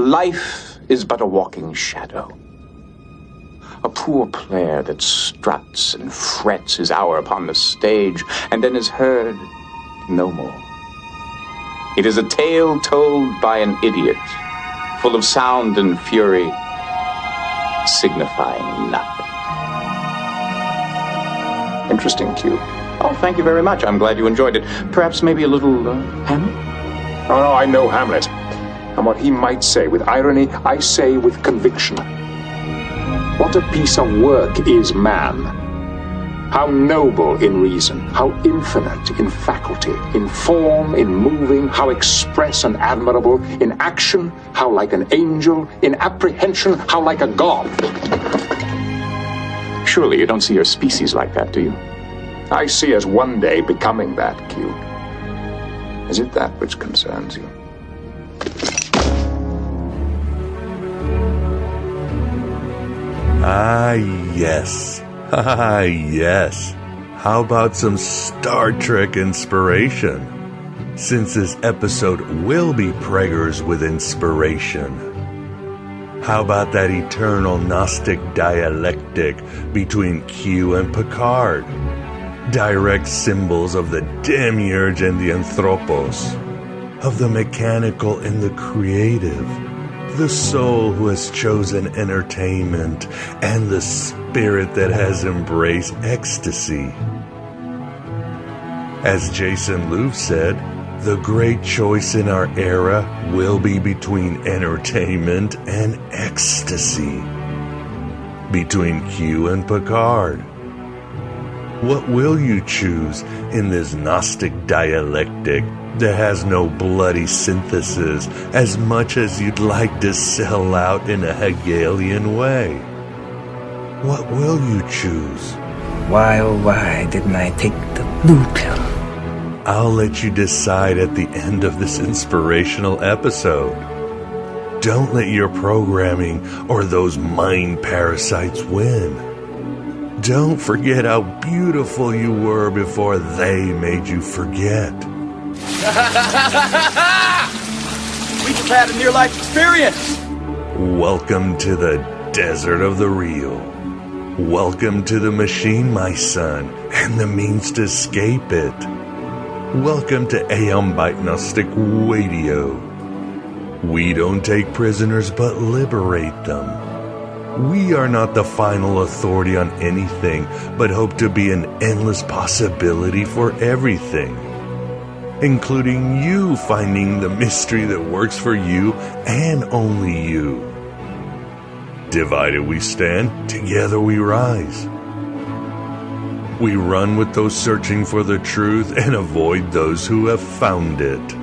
life is but a walking shadow. A poor player that struts and frets his hour upon the stage, and then is heard no more. It is a tale told by an idiot, full of sound and fury, signifying nothing. Interesting, Q. Oh, thank you very much. I'm glad you enjoyed it. Perhaps maybe a little Hamlet? Oh, no, I know Hamlet. And what he might say with irony, I say with conviction. What a piece of work is man. How noble in reason, how infinite in faculty, in form, in moving, how express and admirable, in action, how like an angel, in apprehension, how like a god. Surely you don't see your species like that, do you? I see us one day becoming that, Q. Is it that which concerns you? Ah, yes. Ah, yes. How about some Star Trek inspiration? Since this episode will be preggers with inspiration. How about that eternal Gnostic dialectic between Q and Picard? Direct symbols of the demiurge and the anthropos, of the mechanical and the creative, the soul who has chosen entertainment, and the spirit that has embraced ecstasy. As Jason Louv said, the great choice in our era will be between entertainment and ecstasy. Between Q and Picard. What will you choose in this Gnostic dialectic that has no bloody synthesis as much as you'd like to sell out in a Hegelian way? What will you choose? Why, oh why didn't I take the blue pill? I'll let you decide at the end of this inspirational episode. Don't let your programming or those mind parasites win. Don't forget how beautiful you were before they made you forget. We just had a near-life experience. Welcome to the desert of the real. Welcome to the machine, my son, and the means to escape it. Welcome to Aeon Byte Gnostic Radio. We don't take prisoners but liberate them. We are not the final authority on anything, but hope to be an endless possibility for everything, including you finding the mystery that works for you and only you. Divided we stand, together we rise. We run with those searching for the truth and avoid those who have found it.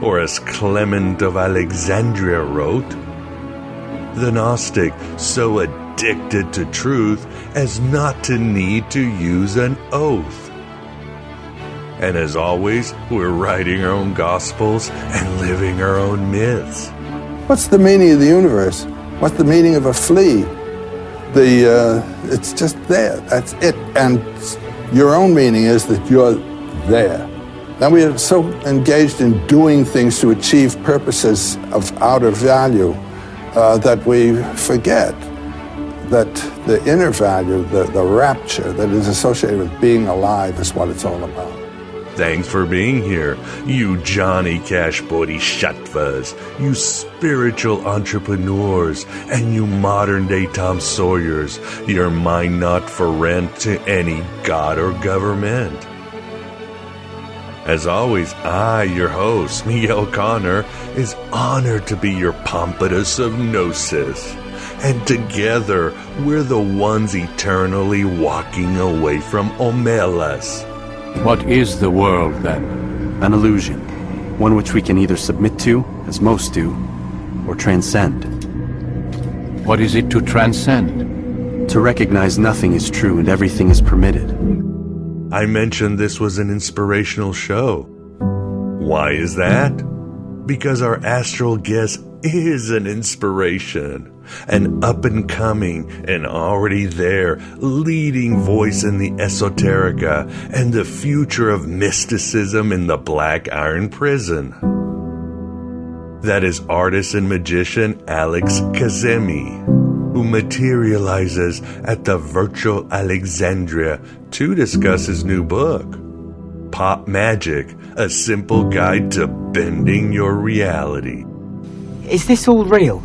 Or as Clement of Alexandria wrote, the Gnostic so addicted to truth as not to need to use an oath. And as always, we're writing our own gospels and living our own myths. What's the meaning of the universe? What's the meaning of a flea? It's just there. That's it. And your own meaning is that you're there. Now we are so engaged in doing things to achieve purposes of outer value that we forget that the inner value, the rapture that is associated with being alive is what it's all about. Thanks for being here, you Johnny Cash Bodhisattvas, you spiritual entrepreneurs, and you modern-day Tom Sawyers, your mind not for rent to any god or government. As always, I, your host, Miguel Connor, is honored to be your Pompatus of Gnosis. And together, we're the ones eternally walking away from Omelas. What is the world, then? An illusion. One which we can either submit to, as most do, or transcend. What is it to transcend? To recognize nothing is true and everything is permitted. I mentioned this was an inspirational show. Why is that? Because our astral guest is an inspiration. An up-and-coming and already there leading voice in the esoterica and the future of mysticism in the Black Iron Prison. That is artist and magician Alex Kazemi, who materializes at the virtual Alexandria to discuss his new book, Pop Magic, a simple guide to bending your reality. Is this all real?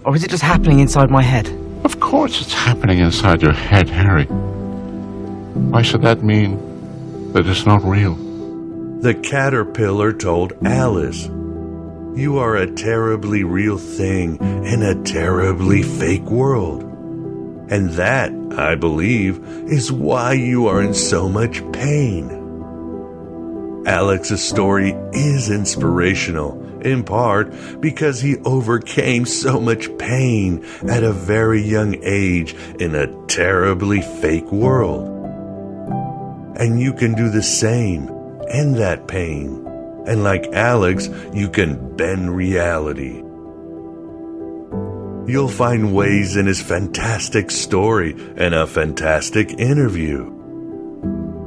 Or is it just happening inside my head? Of course it's happening inside your head, Harry. Why should that mean that it's not real? The caterpillar told Alice, "You are a terribly real thing in a terribly fake world. And that, I believe, is why you are in so much pain." Alex's story is inspirational, in part because he overcame so much pain at a very young age in a terribly fake world. And you can do the same in that pain. And like Alex, you can bend reality. You'll find ways in his fantastic story and a fantastic interview.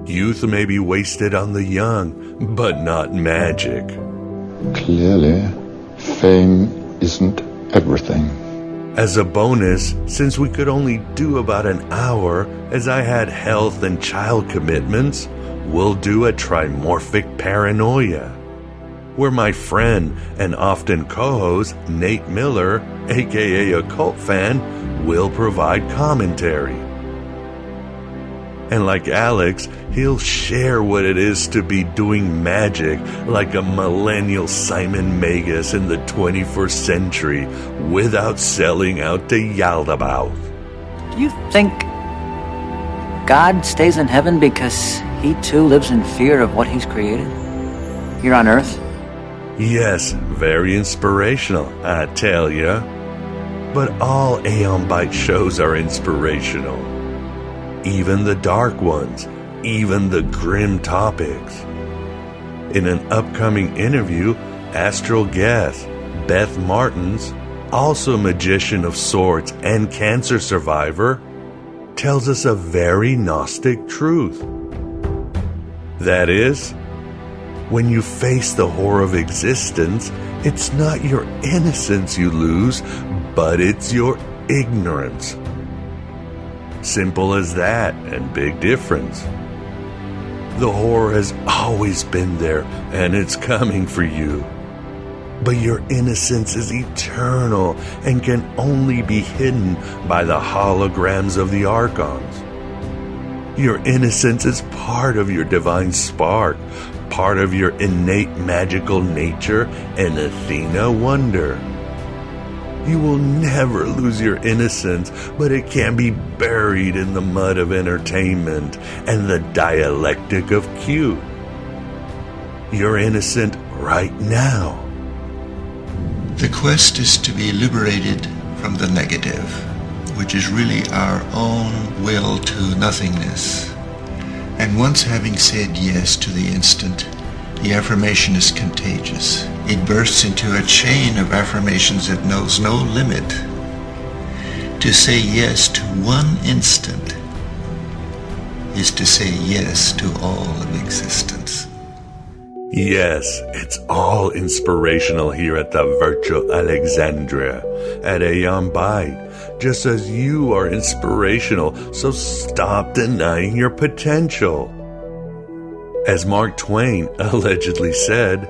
Youth may be wasted on the young, but not magic. Clearly, fame isn't everything. As a bonus, since we could only do about an hour, as I had health and child commitments, we'll do a trimorphic paranoia, where my friend and often co-host Nate Miller, aka a cult fan, will provide commentary. And like Alex, he'll share what it is to be doing magic like a millennial Simon Magus in the 21st century without selling out to Yaldabaoth. Do you think God stays in heaven because he too lives in fear of what he's created here on earth? Yes, very inspirational, I tell ya. But all Aeon Byte shows are inspirational. Even the dark ones, even the grim topics. In an upcoming interview, Astral guest Beth Martins, also magician of sorts and cancer survivor, tells us a very Gnostic truth. That is, when you face the horror of existence, it's not your innocence you lose, but it's your ignorance. Simple as that, and big difference. The horror has always been there, and it's coming for you. But your innocence is eternal and can only be hidden by the holograms of the archons. Your innocence is part of your divine spark, part of your innate magical nature and Athena wonder. You will never lose your innocence, but it can be buried in the mud of entertainment and the dialectic of cute. You're innocent right now. The quest is to be liberated from the negative, which is really our own will to nothingness. And once having said yes to the instant, the affirmation is contagious. It bursts into a chain of affirmations that knows no limit. To say yes to one instant is to say yes to all of existence. Yes, it's all inspirational here at the Virtual Alexandria at Aeon Byte, just as you are inspirational, so stop denying your potential. As Mark Twain allegedly said,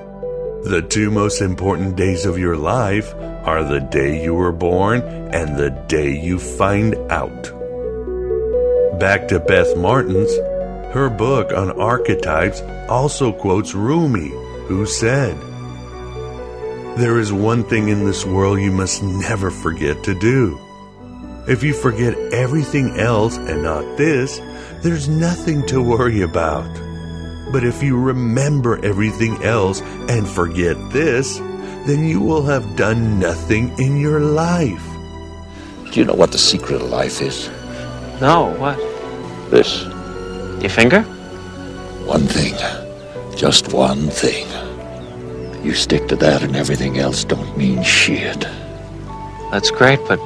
the two most important days of your life are the day you were born and the day you find out. Back to Beth Martins, her book on archetypes also quotes Rumi, who said, "There is one thing in this world you must never forget to do. If you forget everything else and not this, there's nothing to worry about. But if you remember everything else and forget this, then you will have done nothing in your life." Do you know what the secret of life is? No, what? This. Your finger? One thing. Just one thing. You stick to that and everything else don't mean shit. That's great, but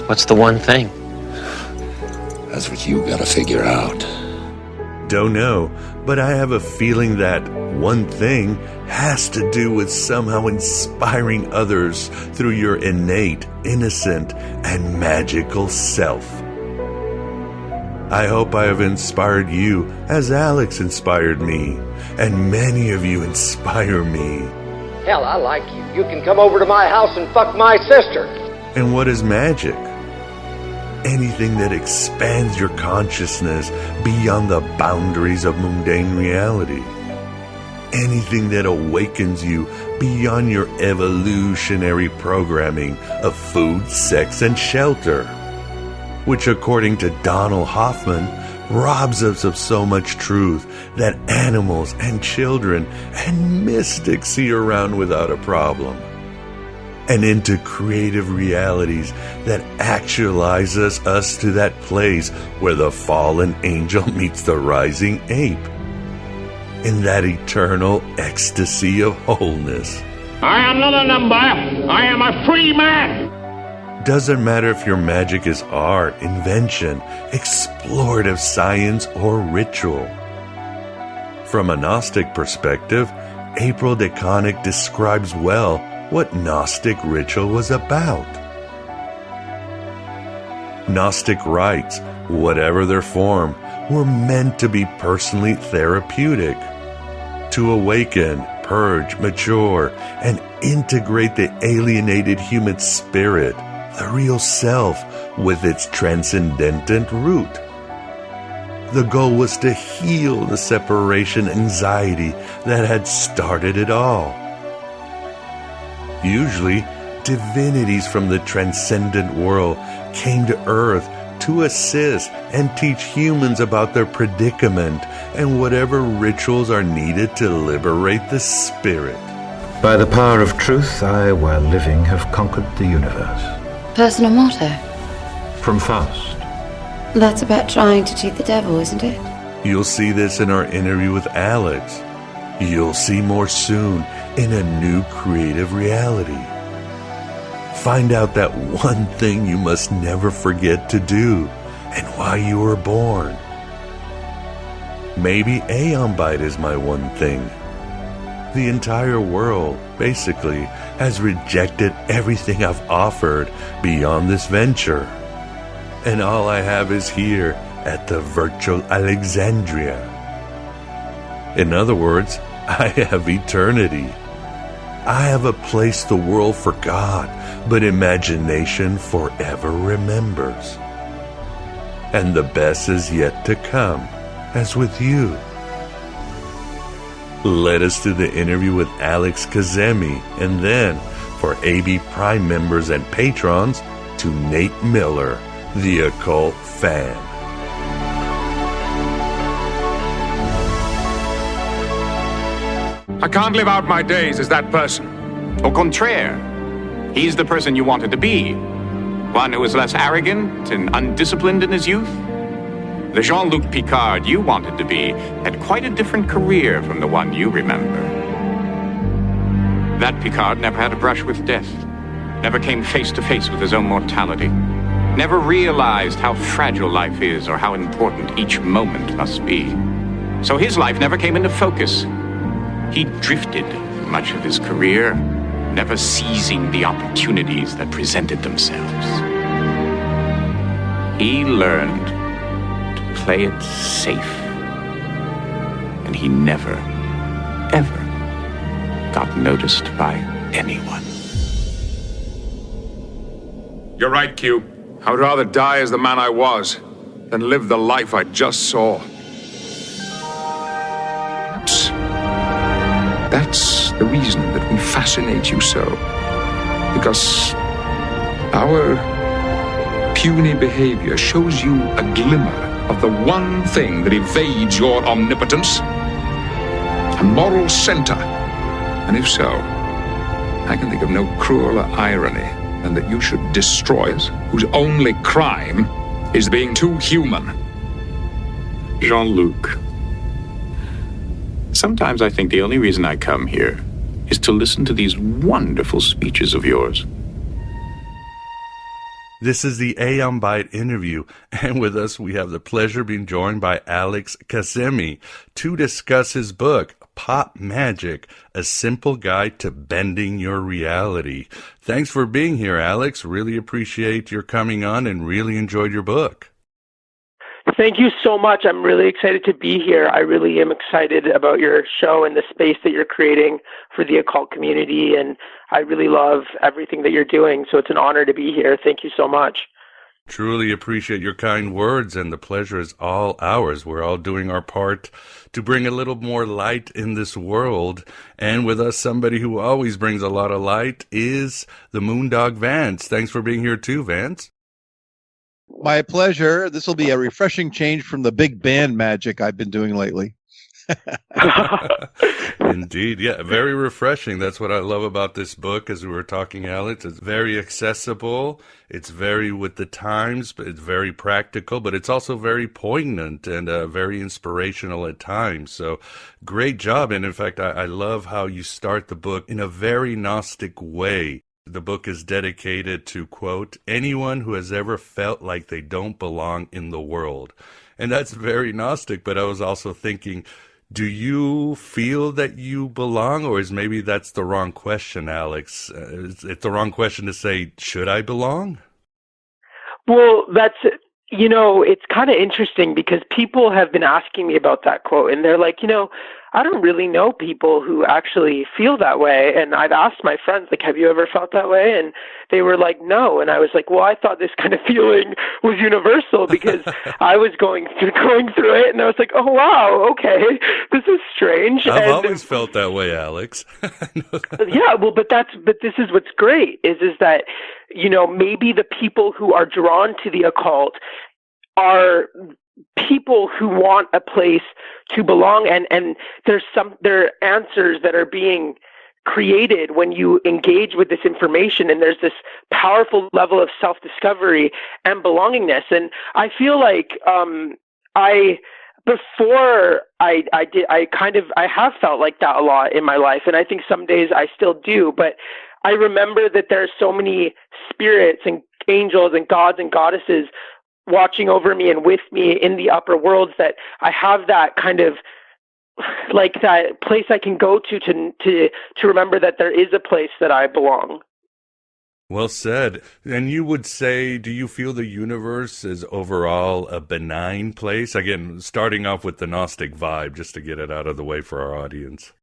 what's the one thing? That's what you gotta figure out. don't know, but I have a feeling that one thing has to do with somehow inspiring others through your innate, innocent, and magical self. I hope I have inspired you as Alex inspired me, and many of you inspire me. Hell, I like you. You can come over to my house and fuck my sister. And what is magic? Anything that expands your consciousness beyond the boundaries of mundane reality. Anything that awakens you beyond your evolutionary programming of food, sex, and shelter, which, according to Donald Hoffman, robs us of so much truth that animals and children and mystics see around without a problem, and into creative realities that actualize us to that place where the fallen angel meets the rising ape, in that eternal ecstasy of wholeness. I am not a number. I am a free man. Doesn't matter if your magic is art, invention, explorative science, or ritual. From a Gnostic perspective, April DeConnick describes well what Gnostic ritual was about. Gnostic rites, whatever their form, were meant to be personally therapeutic, to awaken, purge, mature, and integrate the alienated human spirit, the real self, with its transcendent root. The goal was to heal the separation anxiety that had started it all. Usually, divinities from the transcendent world came to Earth to assist and teach humans about their predicament and whatever rituals are needed to liberate the spirit. By the power of truth, I, while living, have conquered the universe. Personal motto? From Faust. That's about trying to cheat the devil, isn't it? You'll see this in our interview with Alex. You'll see more soon in a new creative reality. Find out that one thing you must never forget to do and why you were born. Maybe Aeon Bite is my one thing. The entire world, basically, has rejected everything I've offered beyond this venture. And all I have is here at the virtual Alexandria. In other words, I have eternity. I have a place the world forgot, but imagination forever remembers. And the best is yet to come, as with you. Let us do the interview with Alex Kazemi, and then, for AB Prime members and patrons, to Nate Miller, the occult fan. I can't live out my days as that person. Au contraire, he's the person you wanted to be. One who was less arrogant and undisciplined in his youth. The Jean-Luc Picard you wanted to be had quite a different career from the one you remember. That Picard never had a brush with death, never came face to face with his own mortality, never realized how fragile life is or how important each moment must be. So his life never came into focus. He drifted much of his career, never seizing the opportunities that presented themselves. He learned to play it safe, and he never, ever got noticed by anyone. You're right, Q. I would rather die as the man I was than live the life I just saw. That's the reason that we fascinate you so. Because our puny behavior shows you a glimmer of the one thing that evades your omnipotence. A moral center. And if so, I can think of no crueler irony than that you should destroy us, whose only crime is being too human. Jean-Luc. Sometimes I think the only reason I come here is to listen to these wonderful speeches of yours. This is the Aeon Byte interview, and with us we have the pleasure of being joined by Alex Kazemi to discuss his book, Pop Magic, A Simple Guide to Bending Your Reality. Thanks for being here, Alex. Really appreciate your coming on and really enjoyed your book. Thank you so much. I'm really excited to be here. I really am excited about your show and the space that you're creating for the occult community, and I really love everything that you're doing, so it's an honor to be here. Thank you so much. Truly appreciate your kind words, and the pleasure is all ours. We're all doing our part to bring a little more light in this world, and with us, somebody who always brings a lot of light is the Moondog Vance. Thanks for being here too, Vance. My pleasure. This will be a refreshing change from the big band magic I've been doing lately. Indeed. Yeah, very refreshing. That's what I love about this book, as we were talking, Alex. It's very accessible. It's very with the times, but it's very practical, but it's also very poignant and very inspirational at times. So great job. And in fact, I love how you start the book in a very Gnostic way. The book is dedicated to, quote, anyone who has ever felt like they don't belong in the world. And that's very Gnostic, but I was also thinking, do you feel that you belong, or is maybe that's the wrong question, Alex? Is it the wrong question to say, should I belong? Well, it's kind of interesting because people have been asking me about that quote, and they're like, I don't really know people who actually feel that way. And I've asked my friends, like, have you ever felt that way? And they were like, no. And I was like, well, I thought this kind of feeling was universal because I was going through it. And I was like, oh, wow, okay, this is strange. I've always felt that way, Alex. Yeah, well, but this is what's great is that, maybe the people who are drawn to the occult are people who want a place to belong, and there are answers that are being created when you engage with this information, and there's this powerful level of self-discovery and belongingness. And I feel like I have felt like that a lot in my life, and I think some days I still do, but I remember that there are so many spirits and angels and gods and goddesses watching over me and with me in the upper worlds that I have that kind of like that place I can go to remember that there is a place that I belong. Well said. And you would say, do you feel the universe is overall a benign place? Again, starting off with the Gnostic vibe, just to get it out of the way for our audience.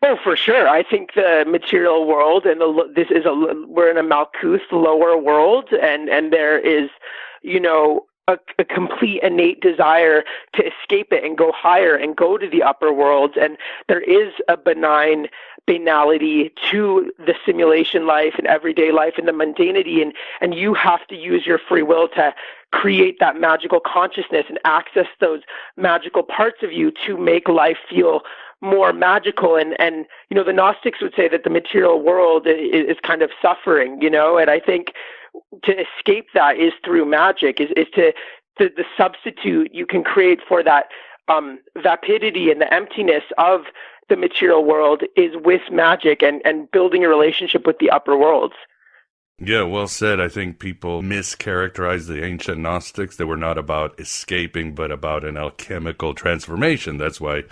Oh, for sure. I think the material world, and we're in a Malkuth lower world, and there is, a complete innate desire to escape it and go higher and go to the upper worlds. And there is a benign banality to the simulation life and everyday life and the mundanity. And you have to use your free will to create that magical consciousness and access those magical parts of you to make life feel more magical. And the Gnostics would say that the material world is kind of suffering, and I think to escape that is through magic, is to the substitute you can create for that vapidity and the emptiness of the material world is with magic and building a relationship with the upper worlds. Yeah, well said. I think people mischaracterize the ancient Gnostics. They were not about escaping, but about an alchemical transformation. That's why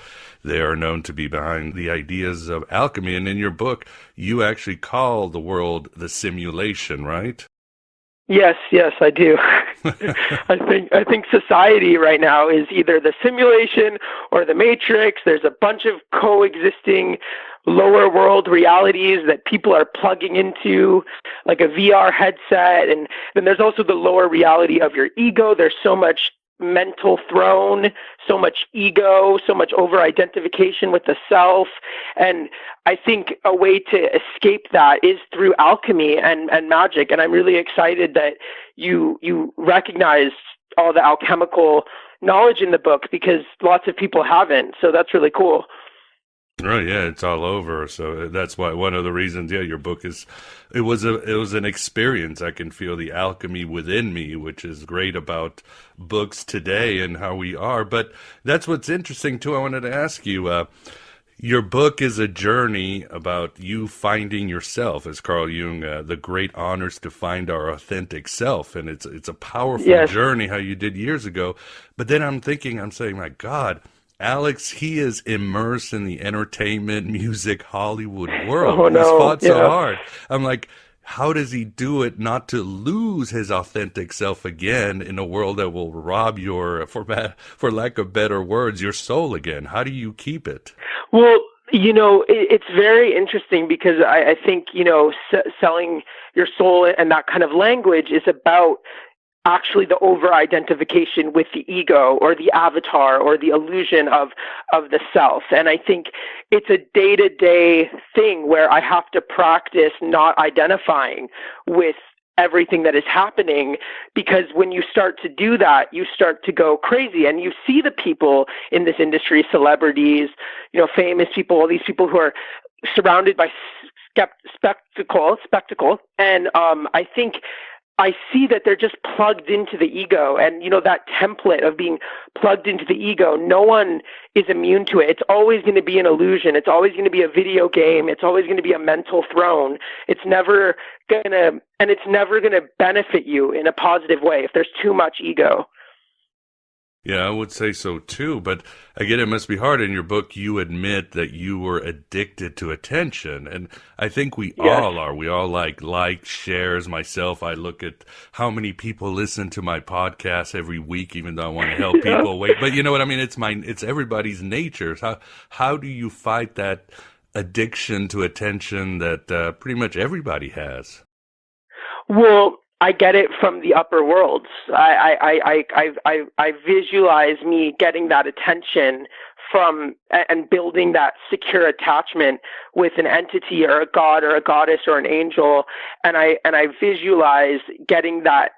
they are known to be behind the ideas of alchemy. And in your book, you actually call the world the simulation, right? Yes, I do. I think society right now is either the simulation or the matrix. There's a bunch of coexisting lower world realities that people are plugging into, like a VR headset. And then there's also the lower reality of your ego. There's so much mental throne, so much ego, so much over-identification with the self. And I think a way to escape that is through alchemy and magic. And I'm really excited that you recognize all the alchemical knowledge in the book, because lots of people haven't. So that's really cool. Right, yeah, it's all over. So that's why one of the reasons, your book it was an experience. I can feel the alchemy within me, which is great about books today and how we are. But that's what's interesting too. I wanted to ask you, Your book is a journey about you finding yourself, as Carl Jung, the great honors to find our authentic self. And it's a powerful journey, how you did years ago. But then I'm saying, my God, Alex, he is immersed in the entertainment, music, Hollywood world. Oh, no. He's fought so hard. I'm like, how does he do it not to lose his authentic self again in a world that will rob your, for lack of better words, your soul again? How do you keep it? Well, it's very interesting because I think, selling your soul and that kind of language is about actually the over-identification with the ego or the avatar or the illusion of the self. And I think it's a day-to-day thing where I have to practice not identifying with everything that is happening, because when you start to do that, you start to go crazy. And you see the people in this industry, celebrities, famous people, all these people who are surrounded by spectacle. And I think I see that they're just plugged into the ego, and that template of being plugged into the ego, no one is immune to it. It's always going to be an illusion. It's always going to be a video game. It's always going to be a mental throne. It's never going to benefit you in a positive way if there's too much ego. Yeah, I would say so too. But again, it must be hard. In your book, you admit that you were addicted to attention. And I think we all are. We all like shares. Myself, I look at how many people listen to my podcast every week, even though I want to help people wait. But you know what I mean? It's everybody's nature. How do you fight that addiction to attention that pretty much everybody has? Well, I get it from the upper worlds. I visualize me getting that attention from and building that secure attachment with an entity or a god or a goddess or an angel, and I visualize getting that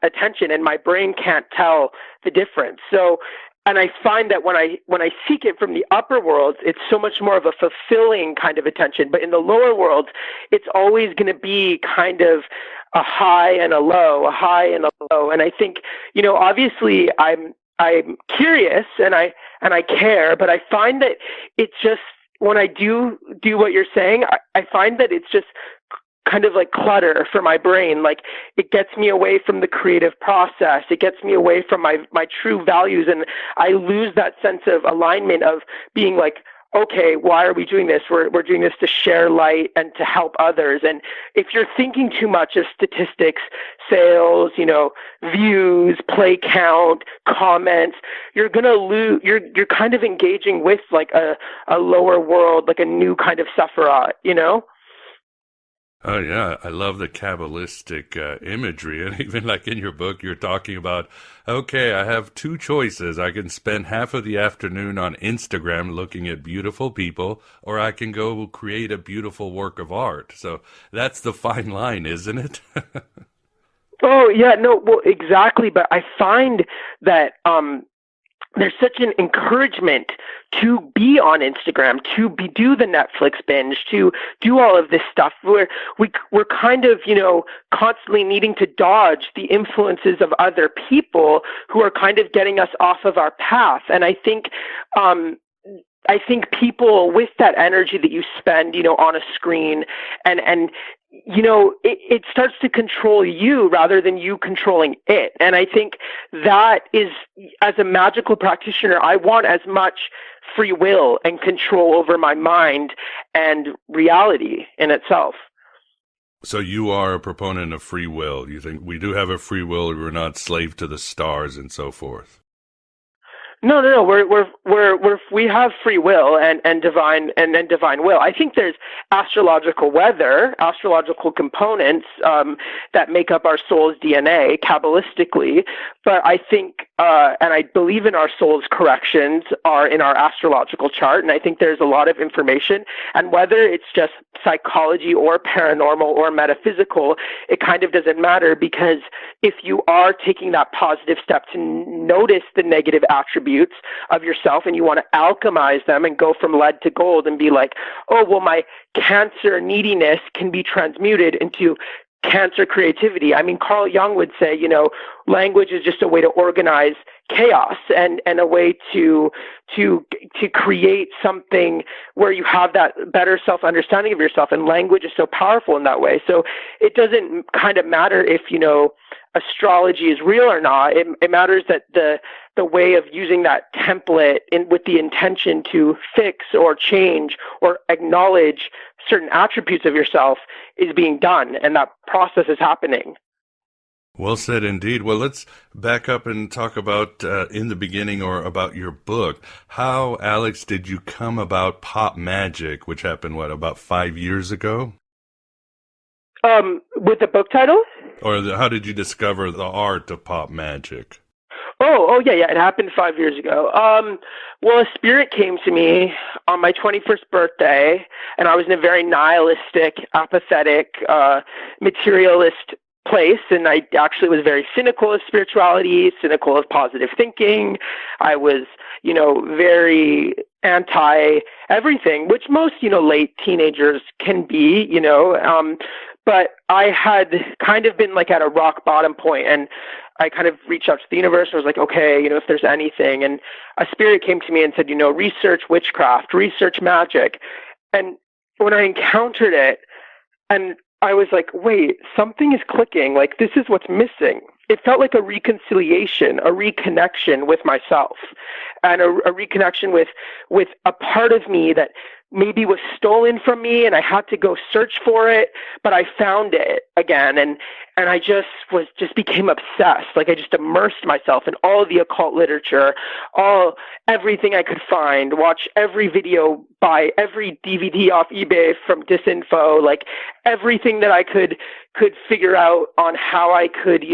attention, and my brain can't tell the difference. So. And I find that when I seek it from the upper worlds, it's so much more of a fulfilling kind of attention. But in the lower worlds, it's always going to be kind of a high and a low, a high and a low. And I think, obviously I'm curious and I care, but I find that it's just, when I do what you're saying, I find that it's just kind of like clutter for my brain. Like, it gets me away from the creative process. It gets me away from my true values. And I lose that sense of alignment of being like, okay, why are we doing this? We're doing this to share light and to help others. And if you're thinking too much of statistics, sales, views, play count, comments, you're going to lose, you're kind of engaging with like a lower world, like a new kind of Sephiroth, Oh, yeah. I love the Kabbalistic imagery. And even like in your book, you're talking about, okay, I have two choices. I can spend half of the afternoon on Instagram looking at beautiful people, or I can go create a beautiful work of art. So that's the fine line, isn't it? Oh, yeah, no, well, exactly. But I find that there's such an encouragement to be on Instagram, to do the Netflix binge, to do all of this stuff where we're kind of, constantly needing to dodge the influences of other people who are kind of getting us off of our path. And I think people with that energy that you spend, on a screen and it starts to control you rather than you controlling it. And I think that is, as a magical practitioner, I want as much free will and control over my mind and reality in itself. So you are a proponent of free will. You think we do have a free will, we're not slave to the stars and so forth? No. We have free will and divine will. I think there's astrological weather, astrological components that make up our soul's DNA Kabbalistically. But I think, and I believe in our soul's corrections are in our astrological chart. And I think there's a lot of information. And whether it's just psychology or paranormal or metaphysical, it kind of doesn't matter, because if you are taking that positive step to notice the negative attributes of yourself and you want to alchemize them and go from lead to gold and be like, oh, well, my Cancer neediness can be transmuted into cancer creativity. I mean, Carl Jung would say, language is just a way to organize chaos and a way to create something where you have that better self-understanding of yourself. And language is so powerful in that way. So it doesn't kind of matter if, astrology is real or not. It matters that the way of using that template with the intention to fix or change or acknowledge certain attributes of yourself is being done, and that process is happening. Well said indeed. Well, let's back up and talk about in the beginning, or about your book. How, Alex, did you come about Pop Magick, which happened, about 5 years ago? With the book title? Or how did you discover the art of Pop Magick? Oh, yeah, it happened 5 years ago. Well, a spirit came to me on my 21st birthday, and I was in a very nihilistic, apathetic, materialist place, and I actually was very cynical of spirituality, cynical of positive thinking. I was, very anti everything, which most, late teenagers can be, but I had kind of been at a rock bottom point, and I kind of reached out to the universe and was like, okay, if there's anything. And a spirit came to me and said, research witchcraft, research magic. And when I encountered it, and I was like, wait, something is clicking. This is what's missing. It felt like a reconciliation, a reconnection with myself, and a reconnection with a part of me that maybe was stolen from me, and I had to go search for it, but I found it again, and I just became obsessed. I just immersed myself in all of the occult literature, everything I could find, watch every video, buy every DVD off eBay from Disinfo, everything that I could figure out on how I could,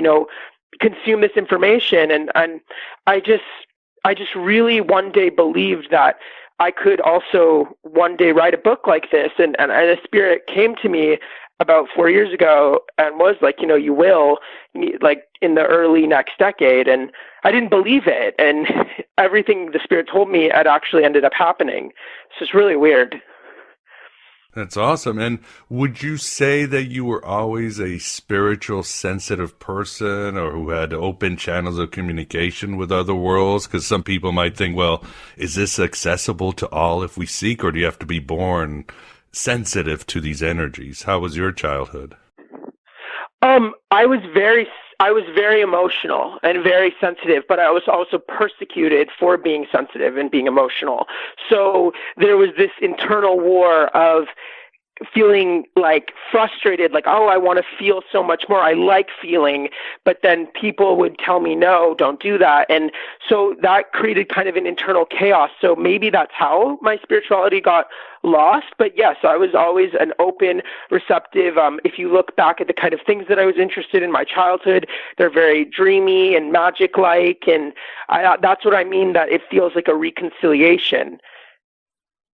consume this information, and I just really one day believed that I could also one day write a book like this. And a spirit came to me about 4 years ago and was like, you will, in the early next decade. And I didn't believe it. And everything the spirit told me had actually ended up happening. So it's really weird. That's awesome. And would you say that you were always a spiritual, sensitive person, or who had open channels of communication with other worlds? Because some people might think, well, is this accessible to all if we seek, or do you have to be born sensitive to these energies? How was your childhood? I was very emotional and very sensitive, but I was also persecuted for being sensitive and being emotional. So there was this internal war of feeling frustrated, oh, I want to feel so much more. I like feeling, but then people would tell me, no, don't do that. And so that created kind of an internal chaos. So maybe that's how my spirituality got lost. But yes, I was always an open, receptive. If you look back at the kind of things that I was interested in my childhood, they're very dreamy and magic-like. And that's what I mean, that it feels like a reconciliation.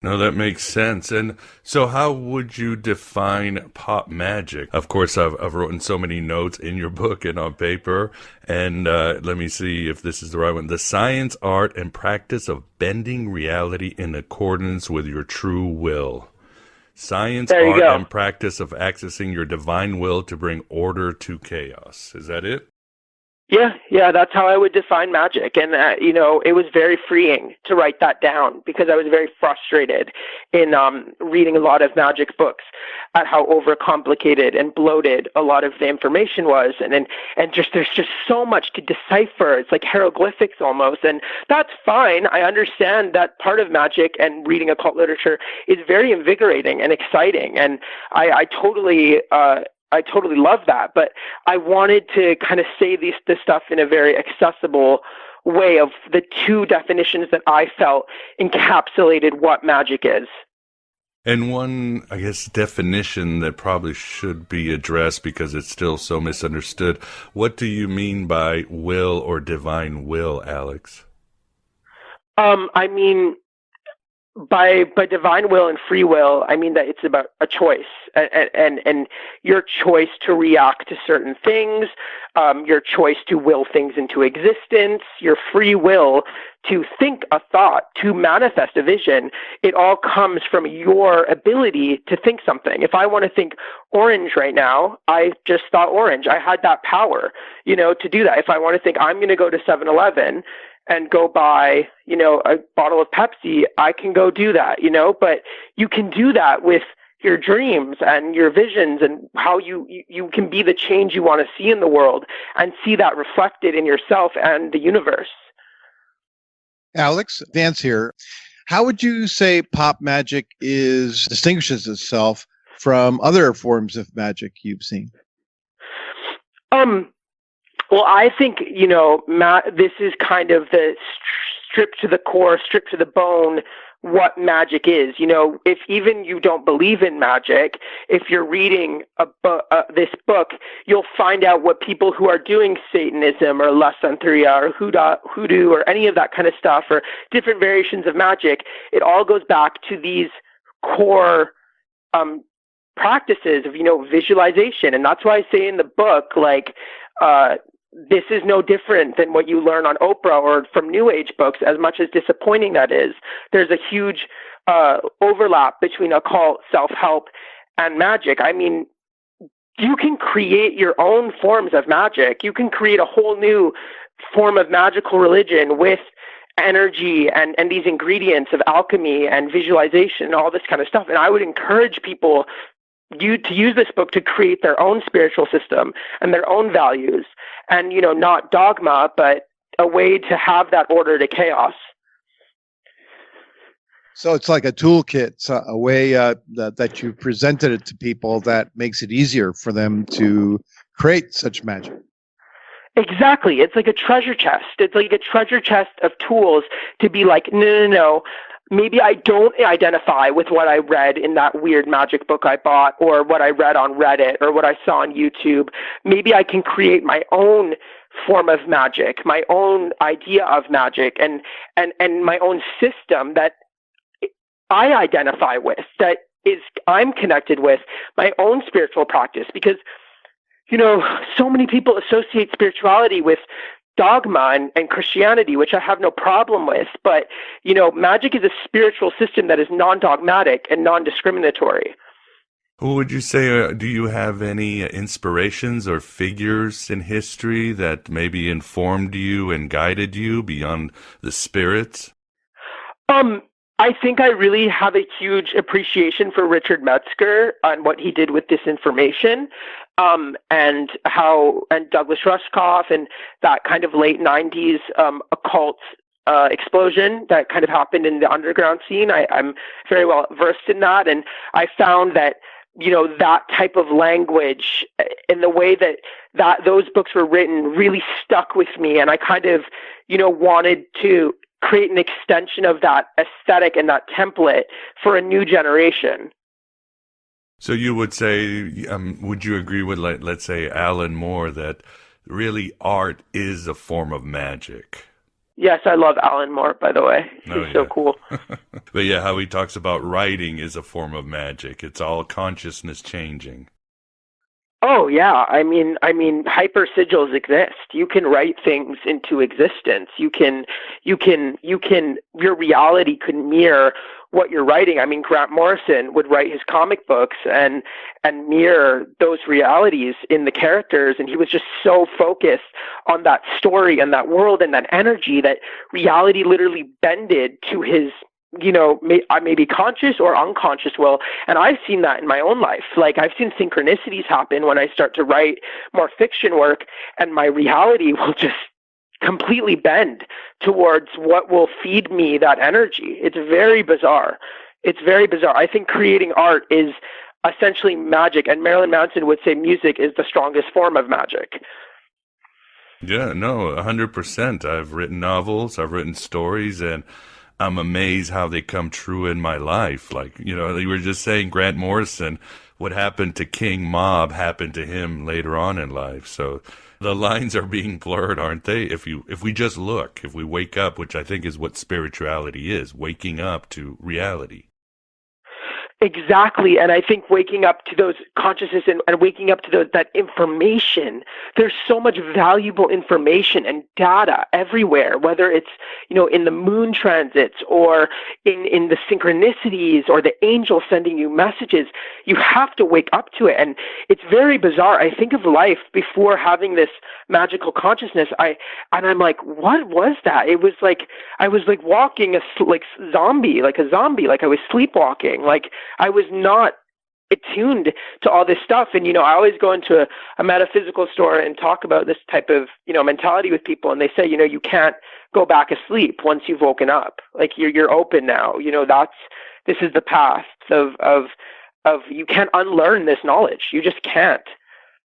No, that makes sense. And so how would you define Pop Magick? Of course, I've written so many notes in your book and on paper. And let me see if this is the right one. The science, art, and practice of bending reality in accordance with your true will. Science, art, and practice of accessing your divine will to bring order to chaos. Is that it? Yeah, that's how I would define magic. And, it was very freeing to write that down, because I was very frustrated in reading a lot of magic books at how overcomplicated and bloated a lot of the information was. And there's just so much to decipher. It's like hieroglyphics almost. And that's fine. I understand that part of magic and reading occult literature is very invigorating and exciting. And I totally love that, but I wanted to kind of say this stuff in a very accessible way of the two definitions that I felt encapsulated what magic is. And one, I guess, definition that probably should be addressed because it's still so misunderstood. What do you mean by will or divine will, Alex? I mean, by divine will and free will, I mean that it's about a choice, and your choice to react to certain things, your choice to will things into existence, your free will to think a thought, to manifest a vision. It all comes from your ability to think something. If I want to think orange right now, I just thought orange. I had that power, to do that. If I want to think I'm going to go to 7-Eleven and go buy, a bottle of Pepsi, I can go do that, but you can do that with your dreams and your visions and how you can be the change you want to see in the world and see that reflected in yourself and the universe. Alex, Vance here. How would you say pop magic distinguishes itself from other forms of magic you've seen? Well, I think, this is kind of the strip to the core, strip to the bone, what magic is. If even you don't believe in magic, if you're reading this book, you'll find out what people who are doing Satanism or La Santeria or hoodoo or any of that kind of stuff or different variations of magic, it all goes back to these core practices of, visualization. And that's why I say in the book, this is no different than what you learn on Oprah or from New Age books, as much as disappointing that is. There's a huge overlap between occult, self-help, and magic. I mean, you can create your own forms of magic. You can create a whole new form of magical religion with energy and these ingredients of alchemy and visualization and all this kind of stuff. And I would encourage people to use this book to create their own spiritual system and their own values, and not dogma, but a way to have that order to chaos. So it's like a toolkit, a way that you presented it to people that makes it easier for them to create such magic. Exactly. It's like a treasure chest. It's like a treasure chest of tools to be like, no. Maybe I don't identify with what I read in that weird magic book I bought, or what I read on Reddit, or what I saw on YouTube. Maybe I can create my own form of magic, my own idea of magic, and my own system that I identify with, that is I'm connected with, my own spiritual practice. Because, so many people associate spirituality with dogma and Christianity, which I have no problem with, but magic is a spiritual system that is non-dogmatic and non-discriminatory. What would you say, do you have any inspirations or figures in history that maybe informed you and guided you beyond the spirits? I think I really have a huge appreciation for Richard Metzger and what he did with disinformation, and Douglas Rushkoff and that kind of late 90s occult explosion that kind of happened in the underground scene. I'm very well versed in that, and I found that that type of language and the way that those books were written really stuck with me, and I kind of wanted to create an extension of that aesthetic and that template for a new generation. So you would say, would you agree with, let's say, Alan Moore, that really art is a form of magic? Yes, I love Alan Moore, by the way. He's so cool. But yeah, how he talks about writing is a form of magic. It's all consciousness changing. Oh yeah, I mean, hyper sigils exist. You can write things into existence. Your reality can mirror what you're writing. I mean, Grant Morrison would write his comic books and mirror those realities in the characters, and he was just so focused on that story and that world and that energy that reality literally bended to his maybe conscious or unconscious will. And I've seen that in my own life. Like, I've seen synchronicities happen when I start to write more fiction work, and my reality will just completely bend towards what will feed me that energy. It's very bizarre. I think creating art is essentially magic, and Marilyn Manson would say music is the strongest form of magic. Yeah, no, 100%. I've written novels, I've written stories, and I'm amazed how they come true in my life. Like, you were just saying Grant Morrison, what happened to King Mob happened to him later on in life. So The lines are being blurred, aren't they? If we just look, if we wake up, which I think is what spirituality is, waking up to reality. Exactly, and I think waking up to those consciousness and waking up to that information, there's so much valuable information and data everywhere, whether it's, in the moon transits or in the synchronicities or the angels sending you messages. You have to wake up to it, and it's very bizarre. I think of life before having this magical consciousness. I'm like, what was that? It was like I was like walking like a zombie, like I was sleepwalking, like I was not attuned to all this stuff. And, I always go into a metaphysical store and talk about this type of, mentality with people. And they say, you can't go back asleep once you've woken up. Like you're open now. This is the path of you can't unlearn this knowledge. You just can't.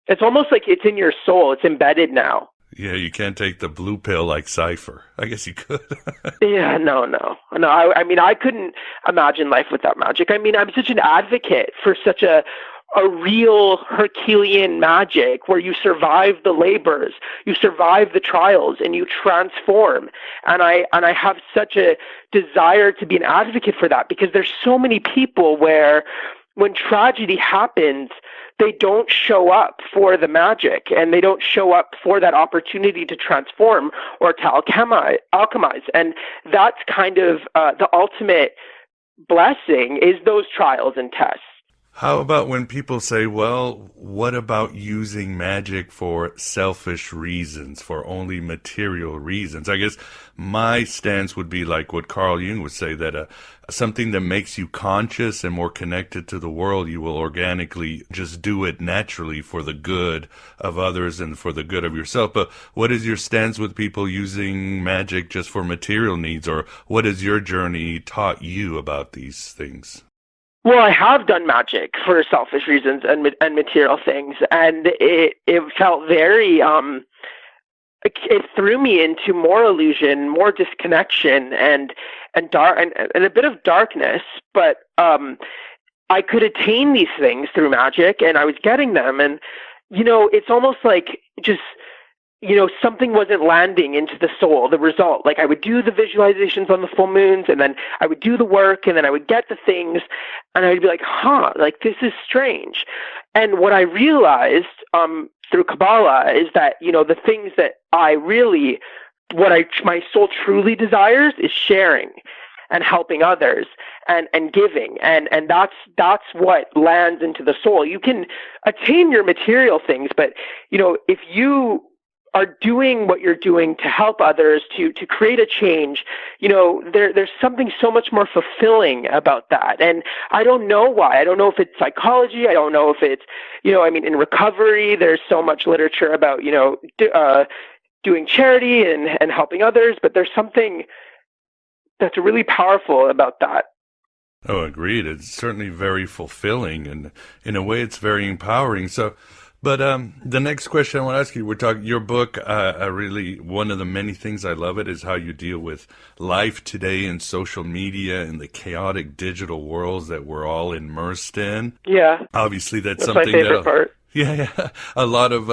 It's almost like it's in your soul. It's embedded now. Yeah, you can't take the blue pill like Cypher. I guess you could. Yeah, no. I mean, I couldn't imagine life without magic. I mean, I'm such an advocate for such a real Herculean magic where you survive the labors, you survive the trials, and you transform. And I have such a desire to be an advocate for that, because there's so many people where when tragedy happens, they don't show up for the magic, and they don't show up for that opportunity to transform or to alchemize. And that's kind of the ultimate blessing, is those trials and tests. How about when people say, well, what about using magic for selfish reasons, for only material reasons? I guess my stance would be like what Carl Jung would say, that something that makes you conscious and more connected to the world, you will organically just do it naturally for the good of others and for the good of yourself. But what is your stance with people using magic just for material needs, or what has your journey taught you about these things? Well, I have done magic for selfish reasons and material things, and it felt very, it threw me into more illusion, more disconnection, and dark, and a bit of darkness. But I could attain these things through magic, and I was getting them, and it's almost like just, something wasn't landing into the soul, the result. Like I would do the visualizations on the full moons, and then I would do the work, and then I would get the things, and I would be like, like this is strange. And what I realized through Kabbalah is that, the things that my soul truly desires is sharing and helping others and giving. And that's what lands into the soul. You can attain your material things, but, if you are doing what you're doing to help others, to create a change, there's something so much more fulfilling about that. And I don't know why. I don't know if it's psychology. I don't know if it's, in recovery, there's so much literature about, doing charity and helping others, but there's something that's really powerful about that. Oh, agreed. It's certainly very fulfilling, and in a way it's very empowering. But the next question I want to ask you, we're talking your book. Really, one of the many things I love it is how you deal with life today and social media and the chaotic digital worlds that we're all immersed in. Yeah, obviously that's my something favorite part. Yeah. A lot of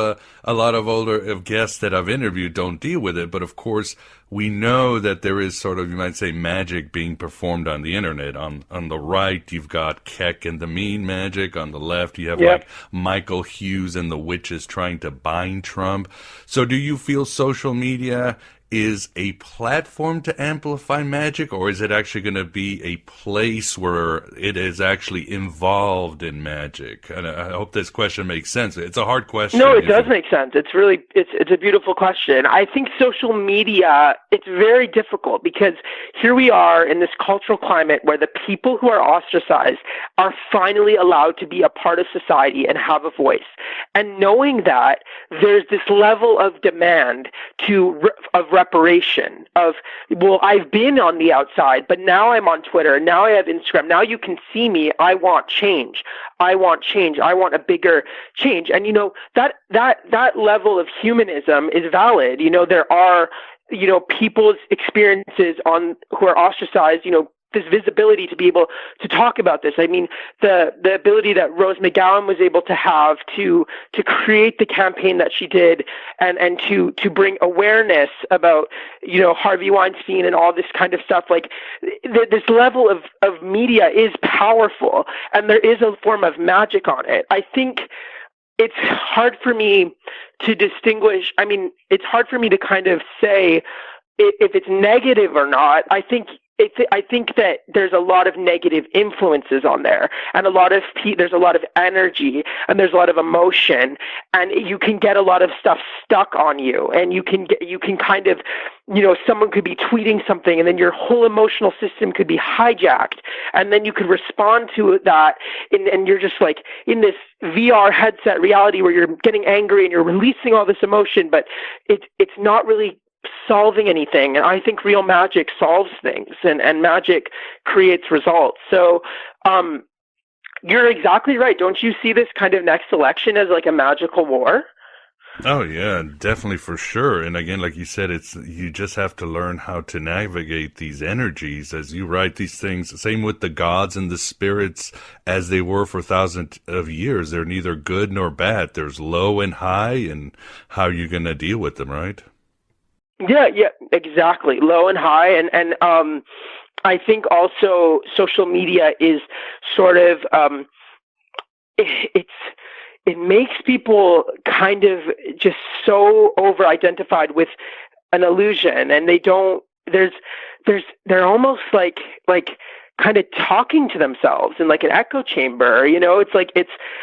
older guests that I've interviewed don't deal with it, but of course we know that there is sort of, you might say, magic being performed on the internet. On the right, you've got Keck and the Mean Magic. On the left, you have like Michael Hughes and the witches trying to bind Trump. So do you feel social media is a platform to amplify magic, or is it actually going to be a place where it is actually involved in magic? And I hope this question makes sense. It's a hard question. No, it does make sense. It's really, it's a beautiful question. I think social media, it's very difficult because here we are in this cultural climate where the people who are ostracized are finally allowed to be a part of society and have a voice. And knowing that there's this level of demand of reparation of, well, I've been on the outside, but now I'm on Twitter, now I have Instagram, now you can see me, I want change. I want change. I want a bigger change. And, that level of humanism is valid. There are, people's experiences who are ostracized, this visibility to be able to talk about this. I mean, the ability that Rose McGowan was able to have to create the campaign that she did, and to bring awareness about, you know, Harvey Weinstein and all this kind of stuff. Like this level of media is powerful, and there is a form of magic on it. I think it's hard for me to distinguish. I mean, it's hard for me to kind of say if it's negative or not. I think that there's a lot of negative influences on there, and there's a lot of energy, and there's a lot of emotion, and you can get a lot of stuff stuck on you, and you can kind of, you know, someone could be tweeting something, and then your whole emotional system could be hijacked, and then you could respond to that, and you're just like in this VR headset reality where you're getting angry and you're releasing all this emotion, but it's not really solving anything. And I think real magic solves things, and magic creates results. So you're exactly right. Don't you see this kind of next election as like a magical war? Oh yeah, definitely, for sure. And again, like you said, you just have to learn how to navigate these energies as you write these things. Same with the gods and the spirits, as they were for thousands of years. They're neither good nor bad. There's low and high, and how you're going to deal with them, right? Yeah, exactly. Low and high. And I think also social media is sort of, it makes people kind of just so over-identified with an illusion, and they're almost like kind of talking to themselves in like an echo chamber. You know,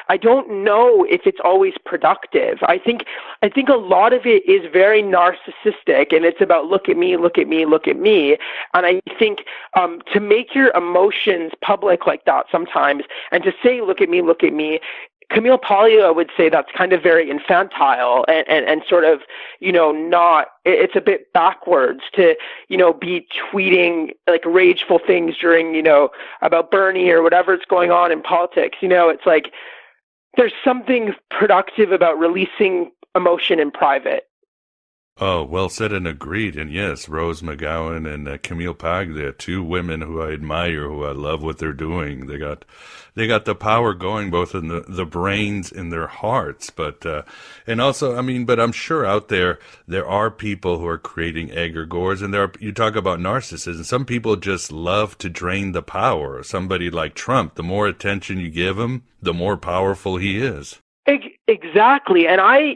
I don't know if it's always productive. I think a lot of it is very narcissistic, and it's about look at me, look at me, look at me. And I think to make your emotions public like that sometimes, and to say look at me, Camille Paglia would say that's kind of very infantile and sort of, you know, it's a bit backwards to, you know, be tweeting like rageful things during, you know, about Bernie or whatever's going on in politics. You know, it's like there's something productive about releasing emotion in private. Oh, well said and agreed. And yes, Rose McGowan and Camille Paglia, two women who I admire, who I love what they're doing. They got the power going both in the brains and their hearts. But and also, I mean, but I'm sure out there are people who are creating egregores, and you talk about narcissism. Some people just love to drain the power. Somebody like Trump, the more attention you give him, the more powerful he is. Exactly. And I